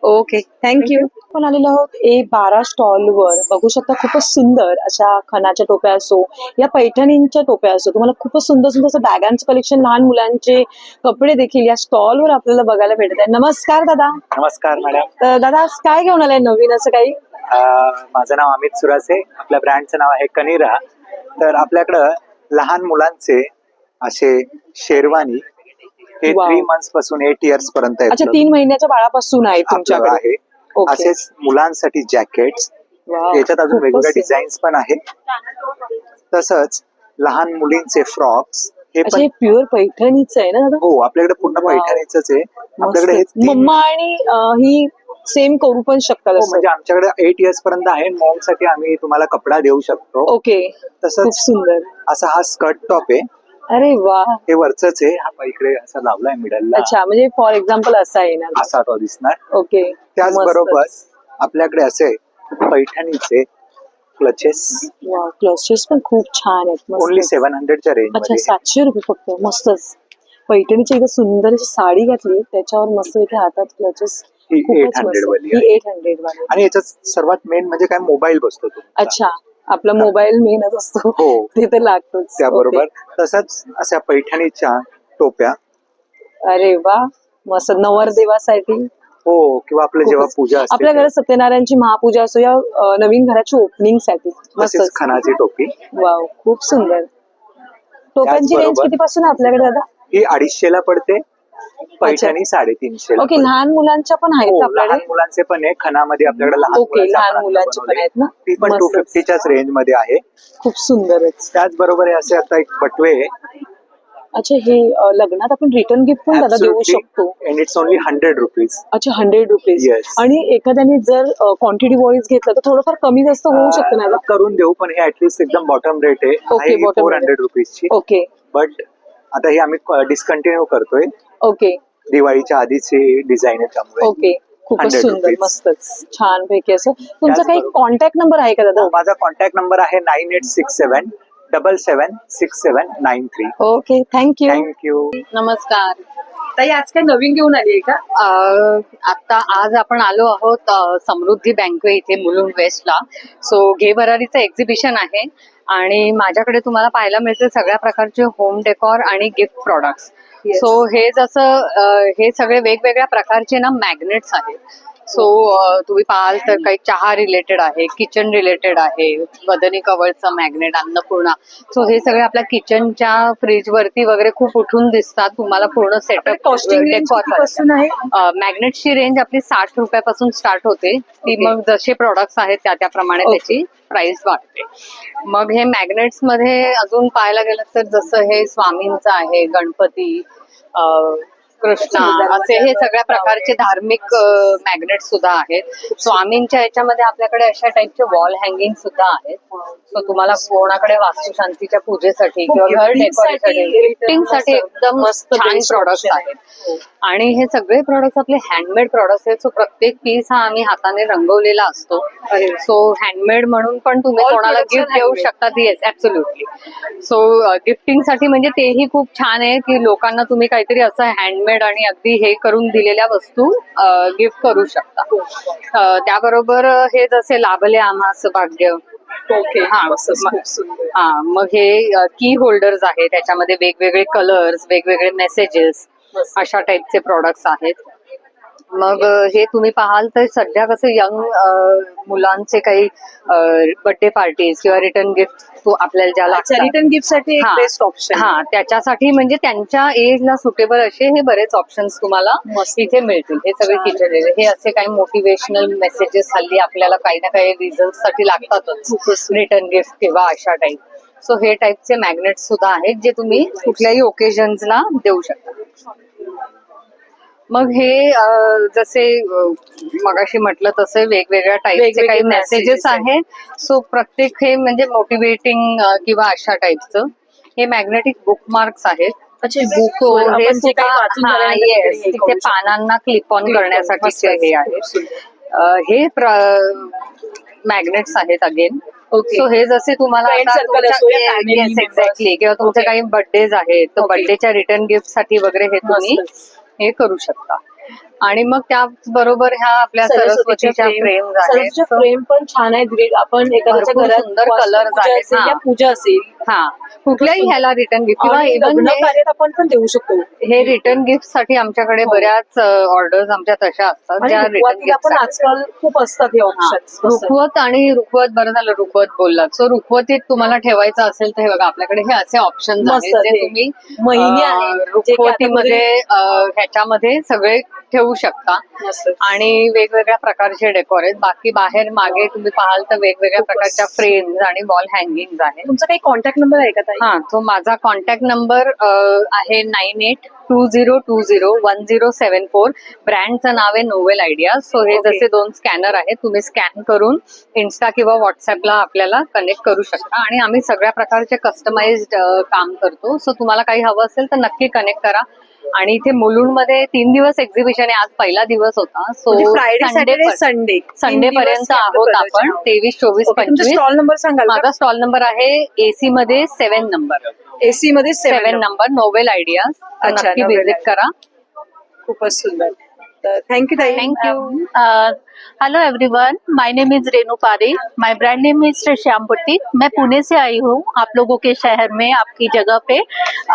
Okay, thank you. आपण आलेलो आहोत A12 स्टॉलवर. बघू शकता खूपच सुंदर अशा खणाच्या टोप्या असो या पैठणींच्या टोप्या असो, तुम्हाला खूपच सुंदर सुंदर असं बॅगांचं कलेक्शन, लहान मुलांचे कपडे देखील या स्टॉलवर आपल्याला बघायला भेटत आहे. नमस्कार दादा. नमस्कार मॅडम. तर दादा आज काय घेऊन आलाय नवीन असं काही? माझं नाव अमित सुरासे. आपल्या ब्रँडचं नाव आहे कनिरा. तर आपल्याकडं लहान मुलांचे असे शेरवानी हे Wow. 3 months पासून 8 years पर्यंत अच्छा, आहेत. 3 महिन्याच्या बाळापासून आहे आपल्याकडे तुमच्याकडे. आहे. ओके. असेच मुलांसाठी जॅकेट्स, Wow. याच्यात अजून खूपच वेगवेगळ्या सुंदर. डिझाईन्स पण आहेत. तसंच लहान मुलींचे फ्रॉक्स हे अच्छा, पण हे प्युअर पैठणीच आहे ना दादा? हो आपल्याकडे पूर्ण Wow. पैठणीचंच आहे. आपल्याकडे हे मस्त. मम्मा आणि ही सेम करू पण शकतात हो असं. म्हणजे आमच्याकडे 8 years पर्यंत आहे. मॉम साठी आम्ही तुम्हाला कपडा देऊ शकतो. ओके. खूप तसंच सुंदर. असा हा स्कर्ट टॉप आहे. अरे वा. हे वरचंच आहे. हा इकडे असा लावलाय मिडलला, अच्छा, म्हणजे फॉर एक्झाम्पल असा येणार. असा तो दिसणार. ओके. त्याचबरोबर मस्तच. आपल्याकडे असे पैठणीचे क्लचेस वा, क्लचेस पण खूप छान आहेत. ओनली मस्त. 700च्या रेंज अच्छा, मध्ये. 700 रुपये फक्त. मस्तच. पैठणीची एक सुंदर अशी साडी घातली, त्याच्यावर मस्त इथे हातात क्लचेस. ही खूपच 800 मस्त. वाली ही आहे. 800 वाली. आणि याच्यात सर्वात मेन म्हणजे काय, मोबाईल बसतो तुमचा. अच्छा, आपला मोबाईल मेनच असतो. हो. ते तर लागतोच. त्याबरोबर ओके. तसंच अशा पैठणीच्या टोप्या अरे वा, मस्त. नवरदेवासाठी हो किंवा आपलं जेव्हा खूपच. पूजा असते आपल्या घरात सत्यनारायणची महापूजा असो या नवीन घराची ओपनिंग साठी तसेच मस्त. खणाची टोपी. वाव, खूप सुंदर. टोप्यांची रेंज त्याचबरोबर- किती पासून आहे आपल्याकडे दादा? ही 250ला पडते. पैठणी 350ला. ओके, लहान मुलांच्या पण आहेत हो, आपल्याकडे. लहान मुलांचे पण आहे. खणामध्ये आपल्याकडे लहान ओके, मुलांचे लहान आपण मुलांचे पण बनवले. आहेत ना? ती पण मस्तच. 250च्याच रेंज मध्ये आहे. खूप सुंदरच. त्याचबरोबर हे असे आता एक बटवे आहे. अच्छा, हे लग्नात आपण रिटर्न गिफ्ट पण दादा देऊ शकतो. And it's only 100 rupees. अच्छा, 100 रुपीज. Yes. आणि एखाद्याने जर क्वांटिटी वाईज घेतलं तर थोडंफार कमी जास्त होऊ शकतं ना दादा? करून देऊ, पण हे ऍटलीस्ट एकदम बॉटम रेट आहे. Okay, आहे bottom 400 rate. रुपीजची. ओके. बट आता हे आम्ही डिस्कंटिन्यू करतोय. ओके. दिवाळीच्या आधीची डिझाईन आहे त्यामुळे. ओके, खूपच 100 सुंदर. rupees. मस्तच, छान पैकी असं. तुमचा काही त्याचबरोबर- कॉन्टॅक्ट नंबर आहे का दादा? हो, माझा कॉन्टॅक्ट नंबर आहे 9867776793. Okay, thank you. थँक्यू. नमस्कार. ताई आज काय नवीन घेऊन आली आहे का? आता आज आपण आलो आहोत समृद्धी बँकवे इथे मुलुंड वेस्टला. सो घे भरारीचं एक्झिबिशन आहे आणि माझ्याकडे तुम्हाला पाहायला मिळते सगळ्या प्रकारचे होम डेकॉर आणि गिफ्ट प्रॉडक्ट्स. सो हे जसं हे सगळे वेगवेगळ्या प्रकारचे ना मॅग्नेट्स आहेत. सो तुम्ही पाहाल तर काही चहा रिलेटेड आहे, किचन रिलेटेड आहे, बदनी कवळचं मॅग्नेट, अन्नपूर्णा. सो हे सगळे आपल्या किचनच्या फ्रीज वरती वगैरे खूप उठून दिसतात. तुम्हाला पूर्ण सेटअप पासून आहे? मॅग्नेटची रेंज आपली 60 रुपयापासून स्टार्ट होते. ती मग जसे प्रॉडक्ट्स आहेत त्याप्रमाणे त्याची प्राइस वाढते. मग हे मॅग्नेट्स मध्ये अजून पाहायला गेलं तर जसं हे स्वामींचं आहे, गणपती, कृष्णा, असे हे सगळ्या प्रकारचे धार्मिक मॅग्नेट सुद्धा आहेत. स्वामींच्या याच्यामध्ये आपल्याकडे अशा टाईपचे वॉल हँगिंग सुद्धा आहेत. सो तुम्हाला कोणाकडे वास्तुशांतीच्या पूजेसाठी किंवा घर डेकोरेशनसाठी, गिफ्टिंगसाठी एकदम छान प्रॉडक्ट्स आहेत. आणि हे सगळे प्रॉडक्ट्स आपले हँडमेड प्रॉडक्ट्स आहेत. सो प्रत्येक पीस हा आम्ही हाताने रंगवलेला असतो. सो हँडमेड म्हणून पण तुम्ही All कोणाला products गिफ्ट are देऊ handmade. शकतात. Yes, absolutely. सो गिफ्टिंगसाठी म्हणजे तेही खूप छान आहे की लोकांना तुम्ही काहीतरी असं हँडमेड आणि अगदी हे करून दिलेल्या वस्तू गिफ्ट करू शकता. त्याबरोबर हे जसे लाभले आम्हास भाग्य. ओके. हा, मग हे की होल्डर्स आहे, त्याच्यामध्ये वेगवेगळे कलर्स, वेगवेगळे मेसेजेस, अशा टाईपचे प्रॉडक्ट्स आहेत. मग हे तुम्ही पाहाल तर सध्या कसं यंग मुलांचे काही बर्थडे पार्टीज किंवा रिटर्न गिफ्ट आपल्याला ज्या लागतात, रिटर्न गिफ्ट साठी हा. Best option. हा, त्याच्यासाठी म्हणजे त्यांच्या एजला सुटेबल असे हे बरेच ऑप्शन्स तुम्हाला इथे मिळतील. हे सगळे किचन हे असे काही मोटिवेशनल मेसेजेस हल्ली आपल्याला काही ना काही रिझन्स साठी लागतातच, रिटर्न गिफ्ट किंवा अशा टाईप. सो हे टाईपचे मॅग्नेट्स सुद्धा आहेत जे तुम्ही कुठल्याही ओकेजन्सला देऊ शकता. मग हे जसे मगाशी म्हटलं तसे वेगवेगळ्या टाईपचे काही मेसेजेस आहेत. सो प्रत्येक हे म्हणजे मोटिवेटिंग किंवा अशा टाईपचं हे मॅग्नेटिक बुकमार्क्स आहेत. अच्छा, बुक हे सुद्धा येस, तिथे पानांना क्लिप ऑन करण्यासाठीचे हे आहेत. हे मॅग्नेट्स आहेत अगेन. सो हे जसे तुम्हाला एक्झॅक्टली किंवा तुमचे काही बर्थडेज आहेत तर बर्थडेच्या रिटर्न गिफ्ट साठी वगैरे हे तुम्ही हे करू शकता. आणि मग त्याचबरोबर ह्या आपल्या सरस्वतीच्या फ्रेम्स आहेत. फ्रेम पण छान आहेत. आपण एखाद्याच्या भरपूर घरात सुंदर colours पूजा आहेत. असेल हा. या पूजा असेल हा, कुठल्याही ह्याला रिटर्न गिफ्ट किंवा आणि इव्हन लग्न कार्यात आपण पण देऊ शकतो. हे रिटर्न गिफ्ट साठी आमच्याकडे बऱ्याच ऑर्डर्स आमच्या तशा असतात आणि ज्या रिटर्न रुखवतीला पण गिफ्ट. आजकाल खूप असतात हे ऑप्शन्स. रुखवत आणि रुखवत, बरं झालं रुखवत बोललात. सो रुखवतीत तुम्हाला ठेवायचं असेल तर हे बघा आपल्याकडे हे असे ऑप्शन मस्त आहेत जे आहे. तुम्ही महिने आहेत, जे की रुखवतीमध्ये ह्याच्यामध्ये सगळे ठेवू शकता. आणि वेगवेगळ्या प्रकारचे डेकोर आहेत. बाकी बाहेर मागे तुम्ही पाहाल तर वेगवेगळ्या प्रकारच्या फ्रेम्स आणि वॉल हँगिंग आहेत. तुमचा काही कॉन्टॅक्ट नंबर आहे का ताई? हा, तो माझा कॉन्टॅक्ट नंबर आहे 9820201074. ब्रँडचं नाव आहे नोवेल आयडिया. सो हे Okay. जसे 2 स्कॅनर आहेत, तुम्ही स्कॅन करून इन्स्टा किंवा व्हॉट्सअपला आपल्याला कनेक्ट करू शकता. आणि आम्ही सगळ्या प्रकारचे कस्टमाइज्ड काम करतो. सो तुम्हाला काही हवं असेल तर नक्की कनेक्ट करा. आणि इथे मुलुंडमध्ये 3 दिवस एक्झिबिशन आहे. आज पहिला दिवस होता. सो फ्रायडे सॅटर्डे संडे पर्यंत आहोत आपण. 23, 24, 25. स्टॉल नंबर सांगाल का? माझा स्टॉल नंबर आहे AC मध्ये 7 नंबर. AC मध्ये 7 नंबर नोवेल आयडियाज. अच्छा, नक्की Novel व्हिजिट Ideas. करा. खूपच सुंदर. थँक्यू ताई. Thank you. Hello everyone, my name is Renu Pari, my brand name is Shri Shyam boutique. मैं पुणे से आई हूँ आप लोगों के शहर में, आपकी जगह पे।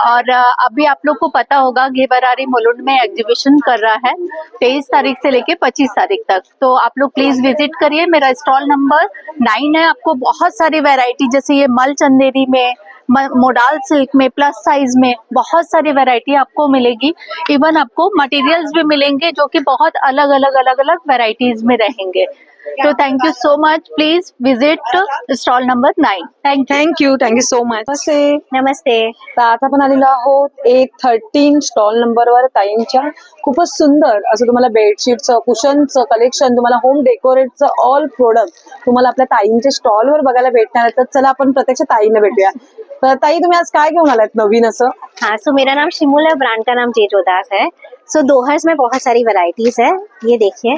और अभी आप लोग को पता होगा घे बरारी मुलुंड में एग्जीबिशन कर रहा है 23 तारीख से लेके 25 तारीख तक। तो आप लोग प्लीज विजिट करिए। मेरा स्टॉल नंबर 9 है। आपको बहुत सारी वैरायटी, जैसे ये मल चंदेरी में, मोडाल सिल्क में, प्लस साइज में बहुत सारी वैरायटी आपको मिलेगी। इवन आपको मटेरियल्स भी मिलेंगे जो कि बहुत अलग अलग वैरायटीज में रहेंगे। तो thank you so much, please visit stall number 9। Thank you so much. नमस्ते। तर आता आपण आलेलो आहोत 13 स्टॉल नंबरवर ताईंच्या. खूपच सुंदर असं तुम्हाला बेडशीटचं, कुशनचं कलेक्शन, तुम्हाला होम डेकोरेटचं ऑल प्रोडक्ट तुम्हाला आपल्या ताईंच्या स्टॉलवर बघायला भेटणार आहे. तर चला आपण प्रत्यक्ष ताईंना भेटूया. तर ताई, तुम्ही आज काय घेऊन आलात नवीन असं? हाँ, सो मेरा नाम शिमुल है, ब्रांड का नाम जेजोदास है। सो दोहर्स में बहुत सारी वैरायटीज है। ये देखिए,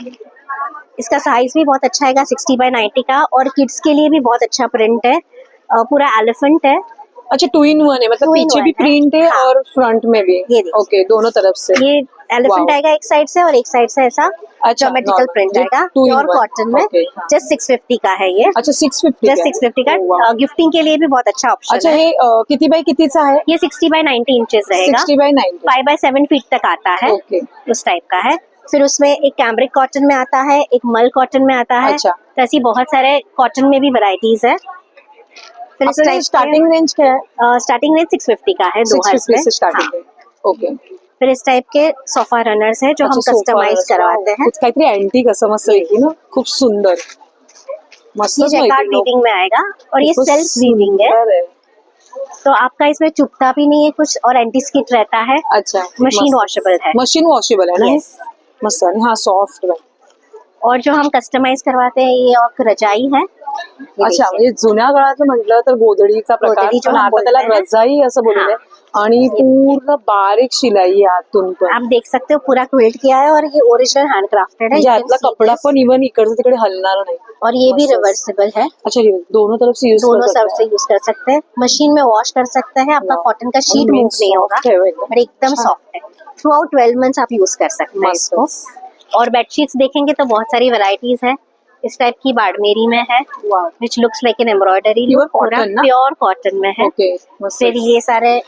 इसका साइज भी बहुत अच्छा है, 60 बाय 90 का। और किड्स के लिए भी बहुत अच्छा प्रिंट है, पूरा एलिफेंट है। अच्छा, 2 in 1 है, मतलब 2 in पीछे भी 1 है। प्रिंट है हाँ। और फ्रंट में भी। ये देखिए। ओके, दोनों तरफ से। ये एलिफेंट Wow. आएगा एक साइड से और एक साइड से ऐसा अच्छा, ज्योमेट्रिकल not- प्रिंट ये आएगा, 2 in प्योर 1, कॉटन में। okay। जस्ट 650 का है ये। अच्छा, 650 जस्ट 650 का। गिफ्टिंग के लिए भी बहुत अच्छा ऑप्शन अच्छा, है। हे किती बाय कितीचा आहे? ये 60 बाय 90 इंचेस रहेगा। 60 बाय 90। 5 बाय 7 फीट तक आता है। ओके। उस टाइप का है। फिर उसमें एक कैम्ब्रिक कॉटन में आता है, एक मल कॉटन में आता है। अच्छा। तो ऐसी बहुत सारे कॉटन में भी वैरायटीज है। फिर इस टाइप स्टार्टिंग रेंज क्या है? स्टार्टिंग रेंज 650 का है, 650 से हाँ। स्टार्टिंग है। ओके। फिर इस टाइप के सोफा रनर्स है जो हम अच्छा, कस्टमाइज सोफा, करवाते हैं। कुछ काहीतरी अँटिक असं मस्त पैकी ना, खूप सुंदर, मस्त ये जैकार्ड वीविंग में आएगा और ये सेल्फ वीविंग है, तो आपका इसमें चुभता भी नहीं है कुछ, और एंटी स्किट रहता है। अच्छा, मशीन वॉशेबल है। मशीन वॉशेबल है ना? Yes। मस्त. आणि हा सॉफ्ट है. और जो हम कस्टमाइज करवाते हैं ये और रजाई है। अच्छा, म्हणजे जुन्या काळात म्हटलं तर गोधडीचा प्रकार, गोधडी जो पण हम आता बोलते त्याला हैं। रजाई असं बोललेलं आहे. आणि पूर्ण बारीक शिलाई आहे आतून पण. आप देख सकते हो पूरा क्विल्ट किया है, और ये ओरिजिनल हैंडक्राफ्टेड है। म्हणजे You can आतला see कपडा this। पण इवन इकडचं तिकडे हलणार नाही. और ये भी मस्त. रिवर्सिबल है, अच्छा, ये दोनों तरफ से यूज दोनों तरफ से यूज कर सकते हैं। मशीन में वॉश कर सकते हैं, आपका कॉटन का शीट मूव नहीं होगा, और एकदम सॉफ्ट है। थ्रू आउट 12 मंथ्स आप यूज कर सकते हैं इसको। और बेडशीट्स देखेंगे तो बहुत सारी वैरायटीज है। इस टाइप की बाड़मेरी में है, which looks like an embroidery, Pure cotton ना? प्योर कॉटन में है। ओके, मस्त. फिर ये सारे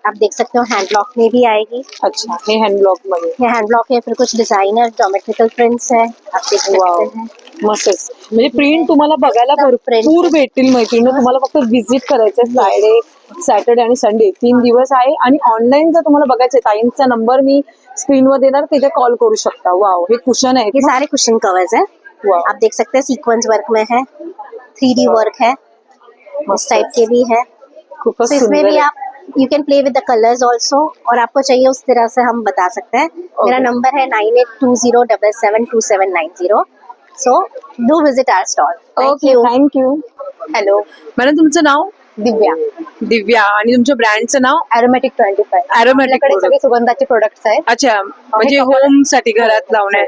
आप देख सकते हो हैंडलॉक में भी आएगी। अच्छा, हे हँड ब्लॉक मध्ये. ये हैंडलॉक है। फिर कुछ डिजाइनर ज्योमेट्रिकल प्रिंट्स है, आप देख वाव, सकते हैं। मस्तच. म्हणजे प्रिंट तुम्हाला बघायला सब print. भरपूर भेटतील मैत्रिणी. तुम्हाला फक्त व्हिजिट करायचंय. फ्रायडे, सॅटर्डे आणि संडे 3 दिवस आहे. आणि ऑनलाईन जर तुम्हाला बघायचंय, ताईंचा नंबर मी स्क्रीनवर देणार, तिथे कॉल करू शकता. वाव, हे कुशन आहे. ये सारे कुशन कवर्स है, वाव, आप देख सकते हैं। सीक्वेंस वर्क में है, 3D वर्क है, उस टाइप के भी है। खूपच तो इसमें सुंदर भी आहे. आप यू कैन प्ले विद द कलर्स ऑल्सो, और आपको चाहिए उस तरह से हम बता सकते हैं। मेरा नंबर है 9820772790। So do visit our stall. Okay, thank you. Hello, madam, तुमचं नाव? दिव्या, दिव्या. आणि तुमच्या ब्रँडचं नाव? एरोमॅटिक 25। Aromatic आपल्याकडे product. सगळे सुगंधाचे प्रोडक्ट्स आहेत। अच्छा, म्हणजे होम साठी घरात लावण्या.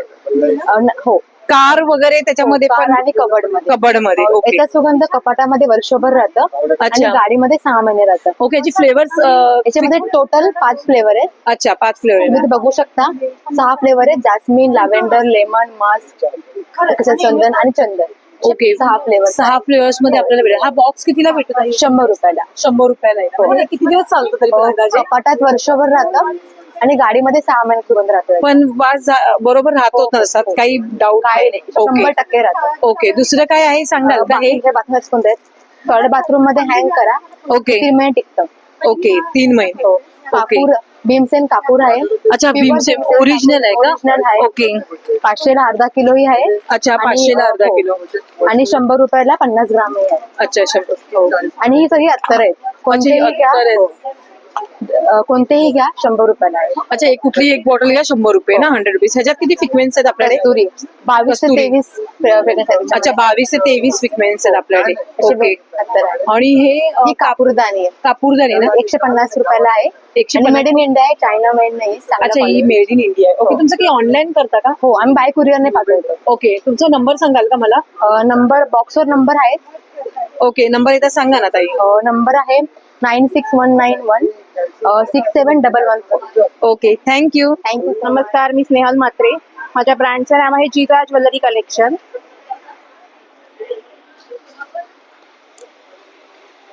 हो, कार वगैरे त्याच्यामध्ये कार पण आणि कबड मध्ये कबड मध्ये. ओके याचा सुगंध कपाटामध्ये वर्षभर राहतं आणि अच्छा. गाडीमध्ये 6 महिने राहतं. ओके, याची फ्लेवर्स याच्यामध्ये टोटल 5 फ्लेवर आहेत. अच्छा 5 फ्लेवर तुम्ही ते बघू शकता. 6 फ्लेवर आहेत, जास्मिन, लॅव्हेंडर, लेमन, मस्क, चंदन आणि चंदन. Okay 6 flavour. 6 फ्लेवर्स मध्ये आपल्याला भेटेल. हा बॉक्स कितीला भेटत आहे? 100 रुपयाला. 100 रुपयाला आहे. आणि हे किती दिवस चालतं तरी पण अंदाजे? कपाटात वर्षभर राहतं आणि गाडीमध्ये 6 महिने सुगंध राहतो. पण वास बरोबर राहतो नसतात, काही डाऊट काय नाही, 100% राहतं. ओके, दुसरं काय आहे सांगाल का? हे बाथरूम कोणते आहेत? थर्ड बाथरूम मध्ये हँग करा. ओके 3 महिने टिकतं. ओके 3 महिने. ओके कापूर, भीमसेन कापूर आहे. अच्छा, Pure भीमसेन ओरिजिनल आहे का? ओरिजिनल आहे. ओके 500 ला अर्धा किलोही आहे. अच्छा, आणि, 500 ला अर्धा हो. किलो. आणि 100 रुपयाला 50 ग्रामही आहे. अच्छा 100. आणि ही सगळी अत्तर आहेत. कोणतेही घ्या, अत्तर आहेत. कोणतेही घ्या 100 रुपयाला आहे. अच्छा, कुठली एक बॉटल घ्या 100 रुपये ना, 100 रुपीज. ह्याच्यात किती फिक्वेन्स आहेत आपल्याकडे? कस्तुरी 22 ते कस्तुरी. 23 fragrance आहेत. अच्छा 22 ते 23 फिक्वेन्स आहेत आपल्याकडे. अशी ओके. अत्तर आहे. आणि हे ही कापूरदानी आहे. कापूरदानी ना? 150 रुपयाला आहे. 150. मेड इन इंडिया आहे, चायना मेड नाही. चांगल्या अच्छा, ही quality. मेड इन इंडिया आहे. ओके, तुमचं काही ऑनलाईन करता का? हो, आम्ही बाय कुरिअरने पाठवतो. ओके, तुमचा नंबर सांगाल का मला? नंबर बॉक्सवर नंबर आहे. ओके, नंबर एकदा सांगा ना ताई. नंबर आहे 96191 6711. Okay, thank you. थँक्यू. नमस्कार, मी स्नेहल म्हात्रे. माझ्या ब्रँडचं नाव आहे जिजा ज्वेलरी कलेक्शन.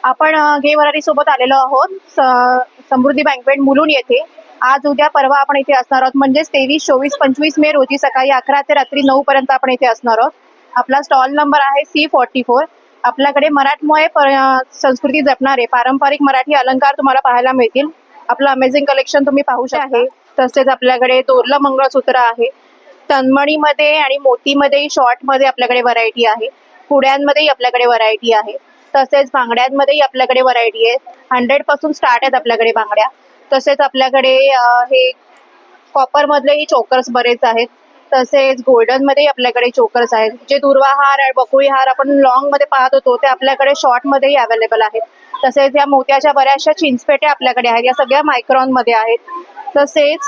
आपण घे वरारी सोबत आलेलो आहोत समृद्धी बँकवेट मुलुंड येथे. आज उद्या परवा आपण इथे असणार आहोत, म्हणजेच 23, 24, 25 मे रोजी सकाळी 11 ते रात्री 9 पर्यंत आपण इथे असणार आहोत. आपला स्टॉल नंबर आहे C44. आपल्याकडे मराठमोळे संस्कृती जपणारे पारंपरिक मराठी अलंकार तुम्हाला पाहायला मिळतील. आपलं अमेझिंग कलेक्शन तुम्ही पाहू शकता. तसेच आपल्याकडे तोरलं मंगळसूत्र आहे. तन्मणीमध्ये आणि मोतीमध्ये, शॉर्टमध्ये आपल्याकडे व्हरायटी आहे. पुड्यांमध्येही आपल्याकडे व्हरायटी आहे. तसेच बांगड्यांमध्येही आपल्याकडे व्हरायटी आहे. 100 पासून स्टार्ट आहेत आपल्याकडे बांगड्या. तसेच आपल्याकडे हे कॉपरमधलेही चोकर्स बरेच आहेत. तसेच गोल्डन मध्ये आपल्याकडे चोकर्स आहेत. जे दुर्वा हार आणि बकुळी हार आपण लॉंग मध्ये पाहत होतो ते आपल्याकडे शॉर्ट मध्येही अवेलेबल आहेत. तसेच या मोत्याच्या बऱ्याचशा चिंचपेट्या आपल्याकडे आहेत. या सगळ्या मायक्रॉन मध्ये आहेत. तसेच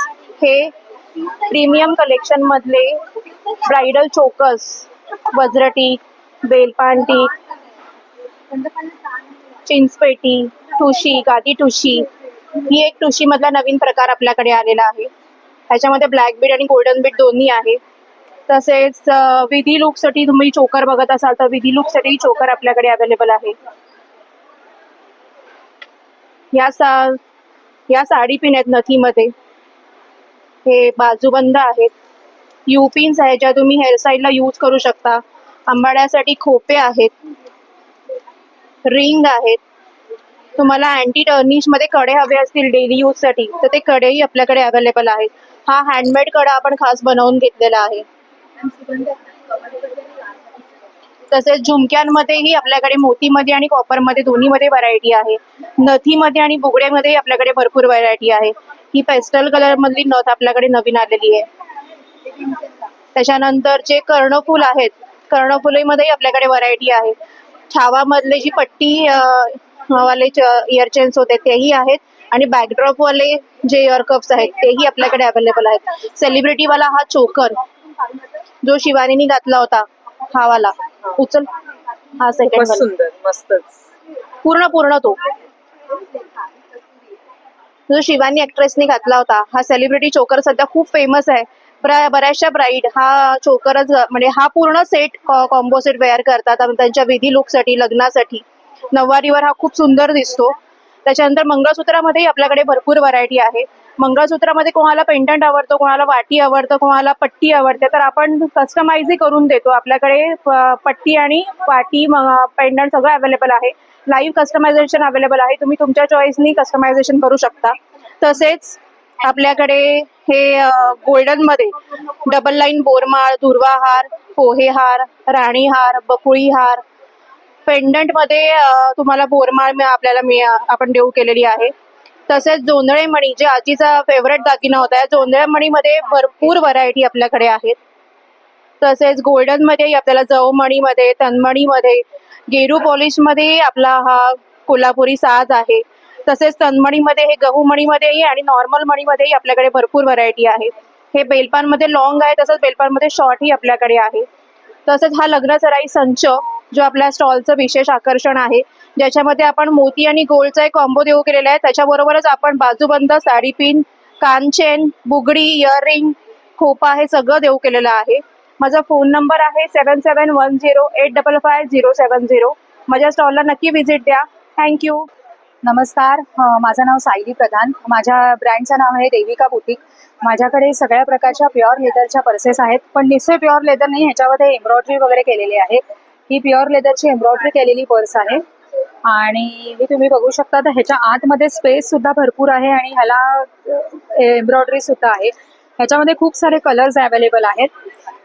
हे प्रीमियम कलेक्शन मधले ब्राइडल चोकर्स, वज्रटी, बेलपांटी, चिंचपेटी, ठुशी, गादी ठुशी, ही एक ठुशी मधला नवीन प्रकार आपल्याकडे आलेला आहे. ह्याच्यामध्ये ब्लॅक बीड आणि गोल्डन बीड दोन्ही आहे. तसेच विधी लुकसाठी तुम्ही चोकर बघत असाल तर विधी लुकसाठी चोकर आपल्याकडे अवेलेबल आहे. या साडी पिन आहेत नथीमध्ये. हे बाजूबंद आहेत. युपिन्स आहेत ज्या तुम्ही हेअरस्टाईलला यूज करू शकता. अंबाड्यासाठी खोपे आहेत. रिंग आहेत. तुम्हाला अँटी टर्निश मध्ये कडे हवे असतील डेली यूज साठी तर ते कडेही आपल्याकडे अवेलेबल आहेत. हा हँडमेड कडा आपण खास बनवून घेतलेला आहे. तसेच झुमक्यांमध्येही आपल्याकडे मोतीमध्ये आणि कॉपरमध्ये दोन्हीमध्ये व्हरायटी आहे. नथीमध्ये आणि बुगड्यामध्येही आपल्याकडे भरपूर व्हरायटी आहे. ही पेस्टल कलर मधली नथ आपल्याकडे नवीन आलेली आहे. त्याच्यानंतर जे कर्णफूल आहेत, कर्णफुलीमध्येही आपल्याकडे व्हरायटी आहे. छावामधले जी पट्टी वाले इयर चेन्स होते तेही आहेत. आणि बॅकड्रॉप वाले जे इयर कप्स आहेत तेही आपल्याकडे अवेलेबल आहेत. सेलिब्रिटी वाला हा चोकर जो शिवानीने घातला होता, हा वाला उचल, हा सेकंड सुंदर, मस्तच. पूर्ण तो जो शिवानी ऍक्ट्रेसने घातला होता, हा सेलिब्रिटी चोकर सध्या खूप फेमस आहे. बऱ्याचशा ब्राईड हा चोकरच म्हणजे हा पूर्ण सेट कॉम्बो सेट वेअर करतात त्यांच्या विधी लुकसाठी, लग्नासाठी. नऊवारीवर हा खूप सुंदर दिसतो. त्याच्यानंतर मंगळसूत्रामध्येही आपल्याकडे भरपूर व्हरायटी आहे. मंगळसूत्रामध्ये कोणाला पेंडंट आवडतो, कोणाला वाटी आवडतं, कोणाला पट्टी आवडते, तर आपण कस्टमाइजही करून देतो. आपल्याकडे पट्टी आणि वाटी, पेंडंट सगळं अवेलेबल आहे. लाईव्ह कस्टमायझेशन अवेलेबल आहे. तुम्ही तुमच्या चॉईसनी कस्टमायझेशन करू शकता. तसेच आपल्याकडे हे गोल्डन मध्ये डबल लाईन बोरमाळ, दुर्वा हार, पोहे हार, राणी हार, बकुळी हार, पेंडंट मध्ये तुम्हाला बोरमाळ आपल्याला आपण देऊ केलेली आहे. तसेच जोंधळे मणी जे आजीचा फेवरेट दागिना होता, या जोंधळे मणीमध्ये भरपूर व्हरायटी आपल्याकडे आहेत. तसेच गोल्डन मध्ये आपल्याला जवमणीमध्ये, तन्मणीमध्ये, गेरू पॉलिश मध्ये आपला हा कोल्हापुरी साज आहे. तसेच तन्मणीमध्ये हे गहू मणीमध्येही आणि नॉर्मल मणीमध्येही आपल्याकडे भरपूर व्हरायटी आहे. हे बेलपानमध्ये लॉंग आहे, तसंच बेलपानमध्ये शॉर्ट ही आपल्याकडे आहे. तसेच हा लग्न सराई संच जो आपल्या स्टॉलचं विशेष आकर्षण आहे, ज्याच्यामध्ये आपण मोती आणि गोल्डचा एक कॉम्बो देऊ केलेला आहे. त्याच्याबरोबरच आपण बाजूबंद, साडी पिन, कानचेन, बुगडी, इयरिंग, खोपा हे सगळं देऊ केलेलं आहे. माझा फोन नंबर आहे 7710855070. माझ्या स्टॉलला नक्की व्हिजिट द्या. थँक्यू. नमस्कार, माझं नाव सायली प्रधान. माझ्या ब्रँडचं नाव आहे देविका बुटीक. माझ्याकडे सगळ्या प्रकारच्या प्युअर लेदरच्या पर्सेस आहेत, पण निश्चय प्युअर लेदर नाही, ह्याच्यामध्ये एम्ब्रॉयडरी वगैरे केलेली आहे. ही प्युअर लेदरची एम्ब्रॉयडरी केलेली पर्स आहे आणि ही तुम्ही बघू शकता. तर ह्याच्या आतमध्ये स्पेस सुद्धा भरपूर आहे आणि ह्याला एम्ब्रॉयडरी सुद्धा आहे. ह्याच्यामध्ये खूप सारे कलर्स अवेलेबल आहेत.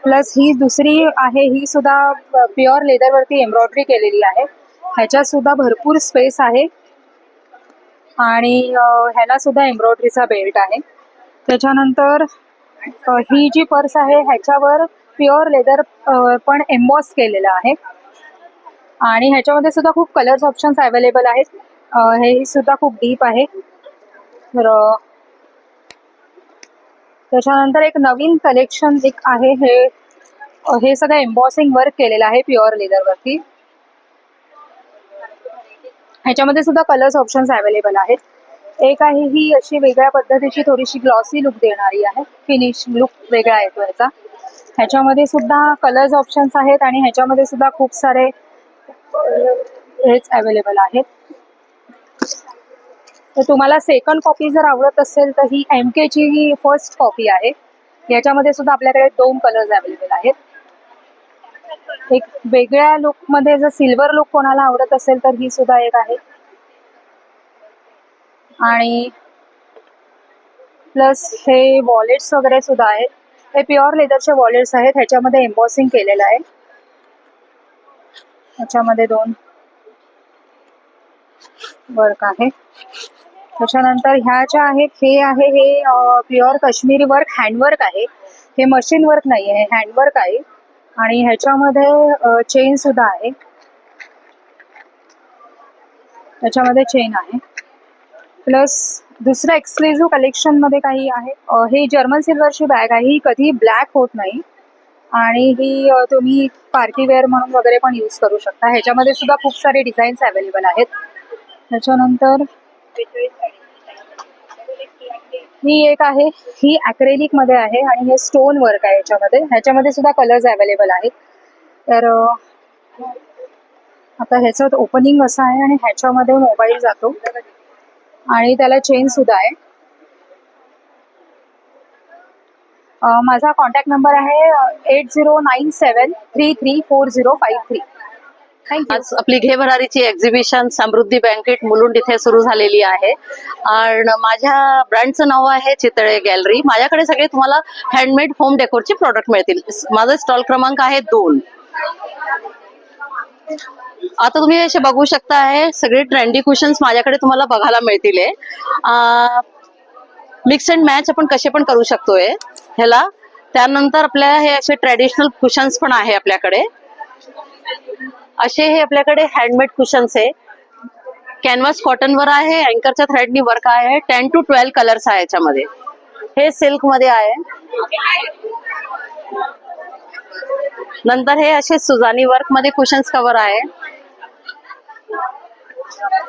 प्लस ही दुसरी आहे, ही सुद्धा प्युअर लेदरवरती एम्ब्रॉयडरी केलेली आहे. ह्याच्यात सुद्धा भरपूर स्पेस आहे आणि ह्याला सुद्धा एम्ब्रॉयडरीचा बेल्ट आहे. त्याच्यानंतर ही जी पर्स आहे ह्याच्यावर प्युअर लेदर पण एम्बॉस केलेलं आहे आणि ह्याच्यामध्ये सुद्धा खूप कलर्स ऑप्शन्स अवेलेबल आहेत. हे सुद्धा खूप डीप आहे. तर त्याच्यानंतर एक नवीन कलेक्शन एक आहे, हे सगळं एम्बॉसिंग वर्क केलेलं आहे प्युअर लेदरवरती. ह्याच्यामध्ये सुद्धा कलर्स ऑप्शन्स अवेलेबल आहेत. एक आहे ही अशी वेगळ्या पद्धतीची थोडीशी ग्लॉसी लुक देणारी आहे, फिनिश लुक वेगळा येतो ह्याचा. ह्याच्यामध्ये सुद्धा कलर्स ऑप्शन्स आहेत आणि ह्याच्यामध्ये सुद्धा खूप सारे हेच अवेलेबल आहेत. तर तुम्हाला सेकंड कॉपी जर आवडत असेल तर ही MK ची फर्स्ट कॉपी आहे. याच्यामध्ये सुद्धा आपल्याकडे 2 कलर्स अवेलेबल आहेत. एक वेगळ्या लुकमध्ये जर सिल्वर लुक कोणाला आवडत असेल तर ही सुद्धा एक आहे. आणि प्लस हे वॉलेट्स वगैरे सुद्धा आहेत. हे प्युअर लेदरचे वॉलेट्स आहेत. ह्याच्यामध्ये एम्बॉसिंग केलेलं आहे. ह्याच्यामध्ये 2 वर्क आहे. त्याच्यानंतर ह्या ज्या आहेत हे आहे, हे प्युअर काश्मीरी वर्क हँडवर्क आहे. हे मशीन वर्क नाही आहे, हँडवर्क आहे आणि ह्याच्यामध्ये चेन सुद्धा आहे. त्याच्यामध्ये चेन आहे. प्लस दुसरं एक्सक्लुझिव्ह कलेक्शन मध्ये काही आहे. ही जर्मन सिल्वरची बॅग आहे. ही कधी ब्लॅक होत नाही आणि ही तुम्ही पार्टी वेअर म्हणून वगैरे पण यूज करू शकता. ह्याच्यामध्ये सुद्धा खूप सारे डिझाईन्स अवेलेबल आहेत. त्याच्यानंतर ही एक आहे, ही ॲक्रेलिक मध्ये आहे आणि हे स्टोन वर्क आहे ह्याच्यामध्ये. ह्याच्यामध्ये सुद्धा कलर्स अवेलेबल आहेत. तर आता ह्याचं ओपनिंग असं आहे आणि ह्याच्यामध्ये मोबाईल जातो आणि त्याला चेन सुद्धा आहे. माझा कॉन्टॅक्ट नंबर आहे 8097334053. आज आपली घे भरारीची एक्झिबिशन समृद्धी बँकेट मुलुंड इथे सुरू झालेली आहे आणि माझ्या ब्रँडचं नाव आहे चितळे गॅलरी. माझ्याकडे सगळे तुम्हाला हँडमेड होम डेकोरचे प्रोडक्ट मिळतील. माझा स्टॉल क्रमांक आहे 2. आता तुम्ही असे बघू शकता आहे सगळे ट्रेंडी कुशन्स माझ्याकडे तुम्हाला बघायला मिळतील. मिक्स अँड मॅच आपण कसे पण करू शकतोय ह्याला. त्यानंतर आपल्या हे असे ट्रेडिशनल कुशन्स पण आहे आपल्याकडे. असे हे आपल्याकडे हँडमेड कुशन्स आहे. कॅनव्हास कॉटनवर आहे, अँकरच्या थ्रेडनी वर्क आहे. 10 to 12 कलर्स आहे याच्यामध्ये. हे सिल्क मध्ये आहे. नंतर हे असे सुजानी वर्क मध्ये कुशन्स कव्हर आहे.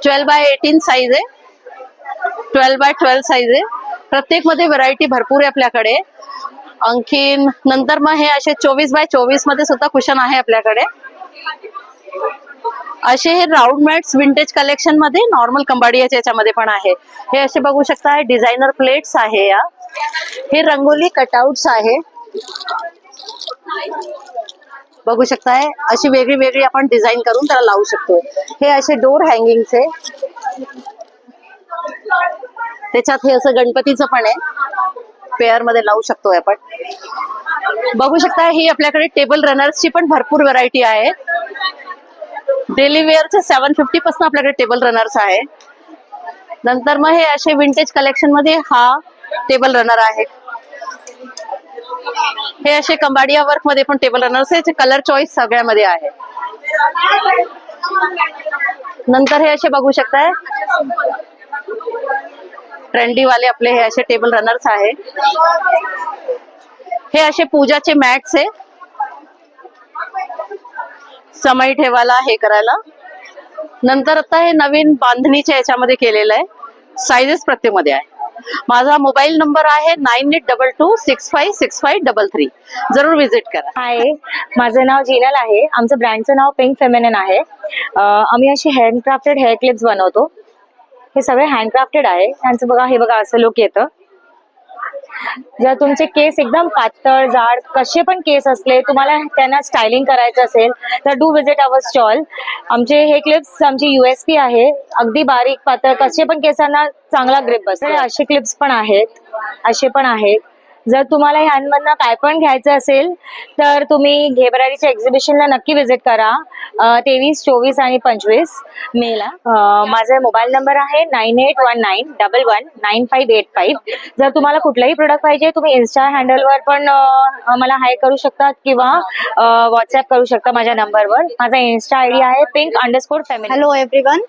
12x18 साईज आहे, 12x12 साईज आहे. प्रत्येक मध्ये व्हरायटी भरपूर आहे आपल्याकडे. आणखीन नंतर मग हे असे 24x24 मध्ये सुद्धा कुशन आहे आपल्याकडे. असे हे राऊंड मॅट्स विंटेज कलेक्शन मध्ये नॉर्मल कंबाडियाच्या याच्यामध्ये पण आहे. हे असे बघू शकता डिझायनर प्लेट्स आहे. या हे रंगोली कटआउट्स आहे. बघू शकताय अशी वेगळी वेगळी आपण डिझाईन करून त्याला लावू शकतो. हे असे डोर हँगिंगचे. त्याच्यात हे असं गणपतीचं पण आहे, पेअर मध्ये लावू शकतो आपण. बघू शकता ही आपल्याकडे टेबल रनर्सची पण भरपूर व्हरायटी आहे. डेली वेअरचे 750 पासून आपल्याकडे टेबल रनर्स आहे. नंतर मग हे असे विंटेज कलेक्शन मध्ये हा टेबल रनर आहे. हे असे कंबाडिया वर्क मध्ये पण टेबल रनर्स आहे. कलर चॉईस सगळ्यामध्ये आहे. नंतर हे असे बघू शकताय ट्रेंडी वाले आपले हे असे टेबल रनर्स आहे. हे असे पूजाचे मॅट्स आहे. समय ठेवायला हे करायला. नंतर आता हे नवीन बांधणीच्या याच्यामध्ये केलेलं आहे. साईजेस प्रत्येकमध्ये आहे. माझा मोबाईल नंबर आहे 9822656533. जरूर विजिट करा. हाय, माझं नाव जिनल आहे. आमचं ब्रँडचं नाव पिंक फेमिनिन आहे. आम्ही अशी हँडक्राफ्टेड हेअर क्लिप्स बनवतो. हे सगळे हँडक्राफ्टेड आहे. यांचं बघा, हे बघा असं लुक येतं. जर तुमचे केस एकदम पातळ जाड कसे पण केस असले, तुम्हाला त्यांना स्टायलिंग करायचं असेल तर डू विजिट अवर स्टॉल. आमचे हे क्लिप्स आमची USP आहे. अगदी बारीक पातळ कसे पण केसांना चांगला ग्रिप बसतो. असे क्लिप्स पण आहेत, असे पण आहेत. जर तुम्हाला ह्यांमधनं काय पण घ्यायचं असेल तर तुम्ही घेबरारीच्या एक्झिबिशनला नक्की विजिट करा. 23, 24 आणि 25 मेला. माझा मोबाईल नंबर आहे 9819119585. जर तुम्हाला कुठलाही प्रोडक्ट पाहिजे तुम्ही इन्स्टा हँडलवर पण मला हाय करू शकता किंवा व्हॉट्सअप करू शकता माझ्या नंबरवर. माझा इन्स्टा ID आहे pink_family. हॅलो एव्हरीवन,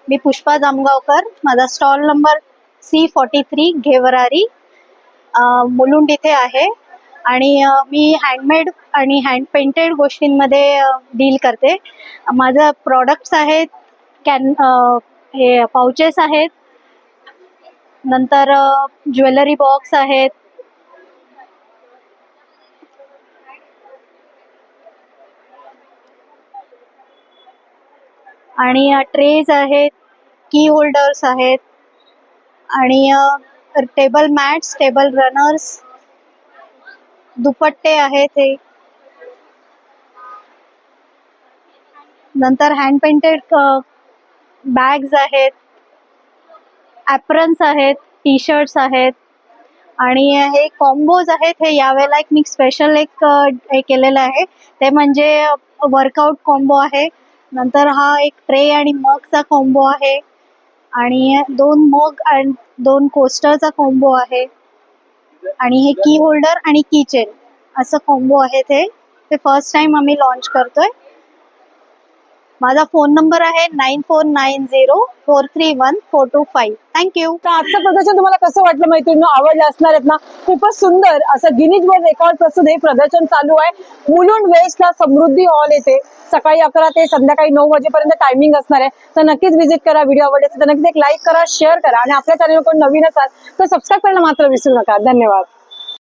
मी पुष्पा जामगावकर. माझा स्टॉल नंबर C43 घेवरारी मुलुंड इथे आहे. आणि मी हँडमेड आणि हँड पेंटेड गोष्टींमध्ये डील करते. माझं प्रॉडक्ट्स आहेत, हे पाउचेस आहेत, नंतर ज्वेलरी बॉक्स आहेत, आणि ट्रेज आहेत, की होल्डर्स आहेत, आणि टेबल मॅट्स, टेबल रनर्स, दुपट्टे आहेत. हे नंतर हँड पेंटेड बॅग्स आहेत, ॲप्रन्स आहेत, टी शर्ट्स आहेत, आणि हे कॉम्बोज आहेत. हे यावेळेला एक मी स्पेशल एक हे केलेलं आहे, ते म्हणजे वर्कआउट कॉम्बो आहे. नंतर हा एक ट्रे आणि मगचा कॉम्बो आहे, आणि 2 मग आणि 2 कोस्टरचा कॉम्बो आहे, आणि हे की होल्डर आणि की चेन असं कॉम्बो आहे. ते फर्स्ट टाइम आम्ही लॉन्च करतोय. माझा फोन नंबर आहे 9490431425. थँक्यू. तर आजचं प्रदर्शन तुम्हाला कसं वाटलं मैत्रिणी? आवडलं असणार आहेत ना? खूपच सुंदर असं गिनीज वर्ल्ड रेकॉर्ड प्रस्तुत हे प्रदर्शन चालू आहे. मुलुंड वेस्टला समृद्धी हॉल येथे सकाळी 11 ते संध्याकाळी 9 वाजेपर्यंत टायमिंग असणार आहे. तर नक्कीच व्हिजिट करा. व्हिडिओ आवडले असेल तर नक्कीच एक लाईक करा, शेअर करा, आणि आपल्या चॅनलवर कोण नवीन असाल तर सबस्क्राईब करायला मात्र विसरू नका. धन्यवाद.